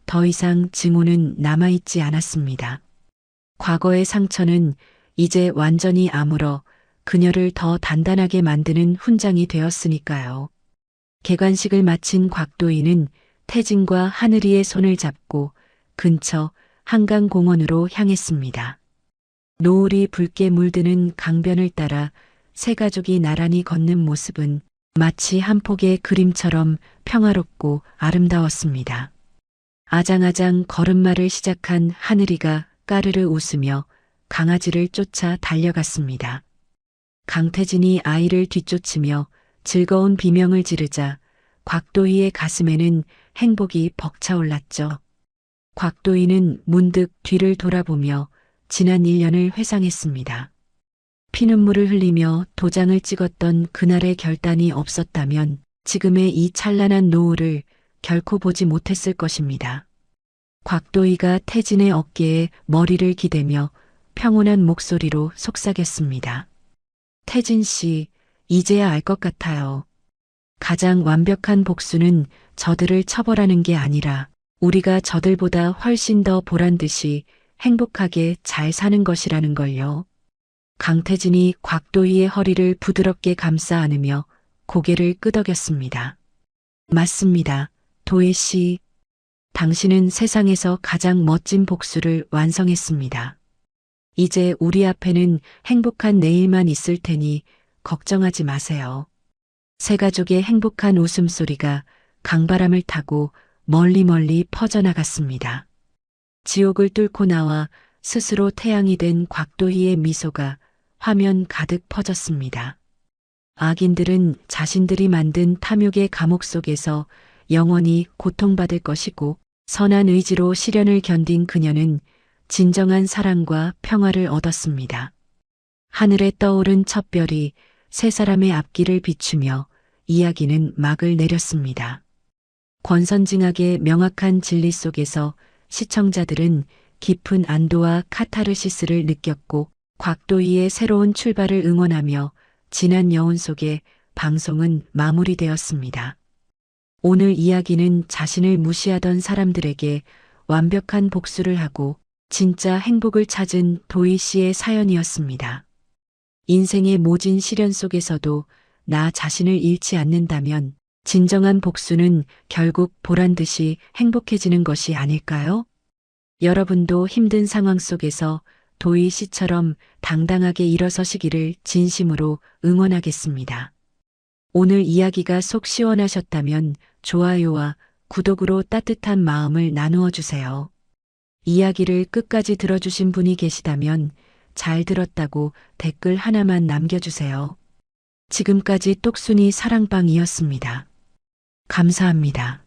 더 이상 증오는 남아있지 않았습니다. 과거의 상처는 이제 완전히 아물어 그녀를 더 단단하게 만드는 훈장이 되었으니까요. 개관식을 마친 곽도희는 태진과 하늘이의 손을 잡고 근처 한강공원으로 향했습니다. 노을이 붉게 물드는 강변을 따라 세 가족이 나란히 걷는 모습은 마치 한 폭의 그림처럼 평화롭고 아름다웠습니다. 아장아장 걸음마를 시작한 하늘이가 까르르 웃으며 강아지를 쫓아 달려갔습니다. 강태진이 아이를 뒤쫓으며 즐거운 비명을 지르자 곽도희의 가슴에는 행복이 벅차올랐죠. 곽도희는 문득 뒤를 돌아보며 지난 1년을 회상했습니다. 피눈물을 흘리며 도장을 찍었던 그날의 결단이 없었다면 지금의 이 찬란한 노을을 결코 보지 못했을 것입니다. 곽도희가 태진의 어깨에 머리를 기대며 평온한 목소리로 속삭였습니다. 태진 씨, 이제야 알 것 같아요. 가장 완벽한 복수는 저들을 처벌하는 게 아니라 우리가 저들보다 훨씬 더 보란 듯이 행복하게 잘 사는 것이라는 걸요. 강태진이 곽도희의 허리를 부드럽게 감싸 안으며 고개를 끄덕였습니다. 맞습니다. 도희 씨. 당신은 세상에서 가장 멋진 복수를 완성했습니다. 이제 우리 앞에는 행복한 내일만 있을 테니 걱정하지 마세요. 세 가족의 행복한 웃음소리가 강바람을 타고 멀리 퍼져나갔습니다. 지옥을 뚫고 나와 스스로 태양이 된 곽도희의 미소가 화면 가득 퍼졌습니다. 악인들은 자신들이 만든 탐욕의 감옥 속에서 영원히 고통받을 것이고 선한 의지로 시련을 견딘 그녀는 진정한 사랑과 평화를 얻었습니다. 하늘에 떠오른 첫 별이 세 사람의 앞길을 비추며 이야기는 막을 내렸습니다. 권선징악의 명확한 진리 속에서 시청자들은 깊은 안도와 카타르시스를 느꼈고 곽도희의 새로운 출발을 응원하며 진한 여운 속에 방송은 마무리되었습니다. 오늘 이야기는 자신을 무시하던 사람들에게 완벽한 복수를 하고 진짜 행복을 찾은 도희 씨의 사연이었습니다. 인생의 모진 시련 속에서도 나 자신을 잃지 않는다면 진정한 복수는 결국 보란 듯이 행복해지는 것이 아닐까요? 여러분도 힘든 상황 속에서 도희 씨처럼 당당하게 일어서시기를 진심으로 응원하겠습니다. 오늘 이야기가 속 시원하셨다면 좋아요와 구독으로 따뜻한 마음을 나누어 주세요. 이야기를 끝까지 들어주신 분이 계시다면 잘 들었다고 댓글 하나만 남겨주세요. 지금까지 똑순이 사랑방이었습니다. 감사합니다.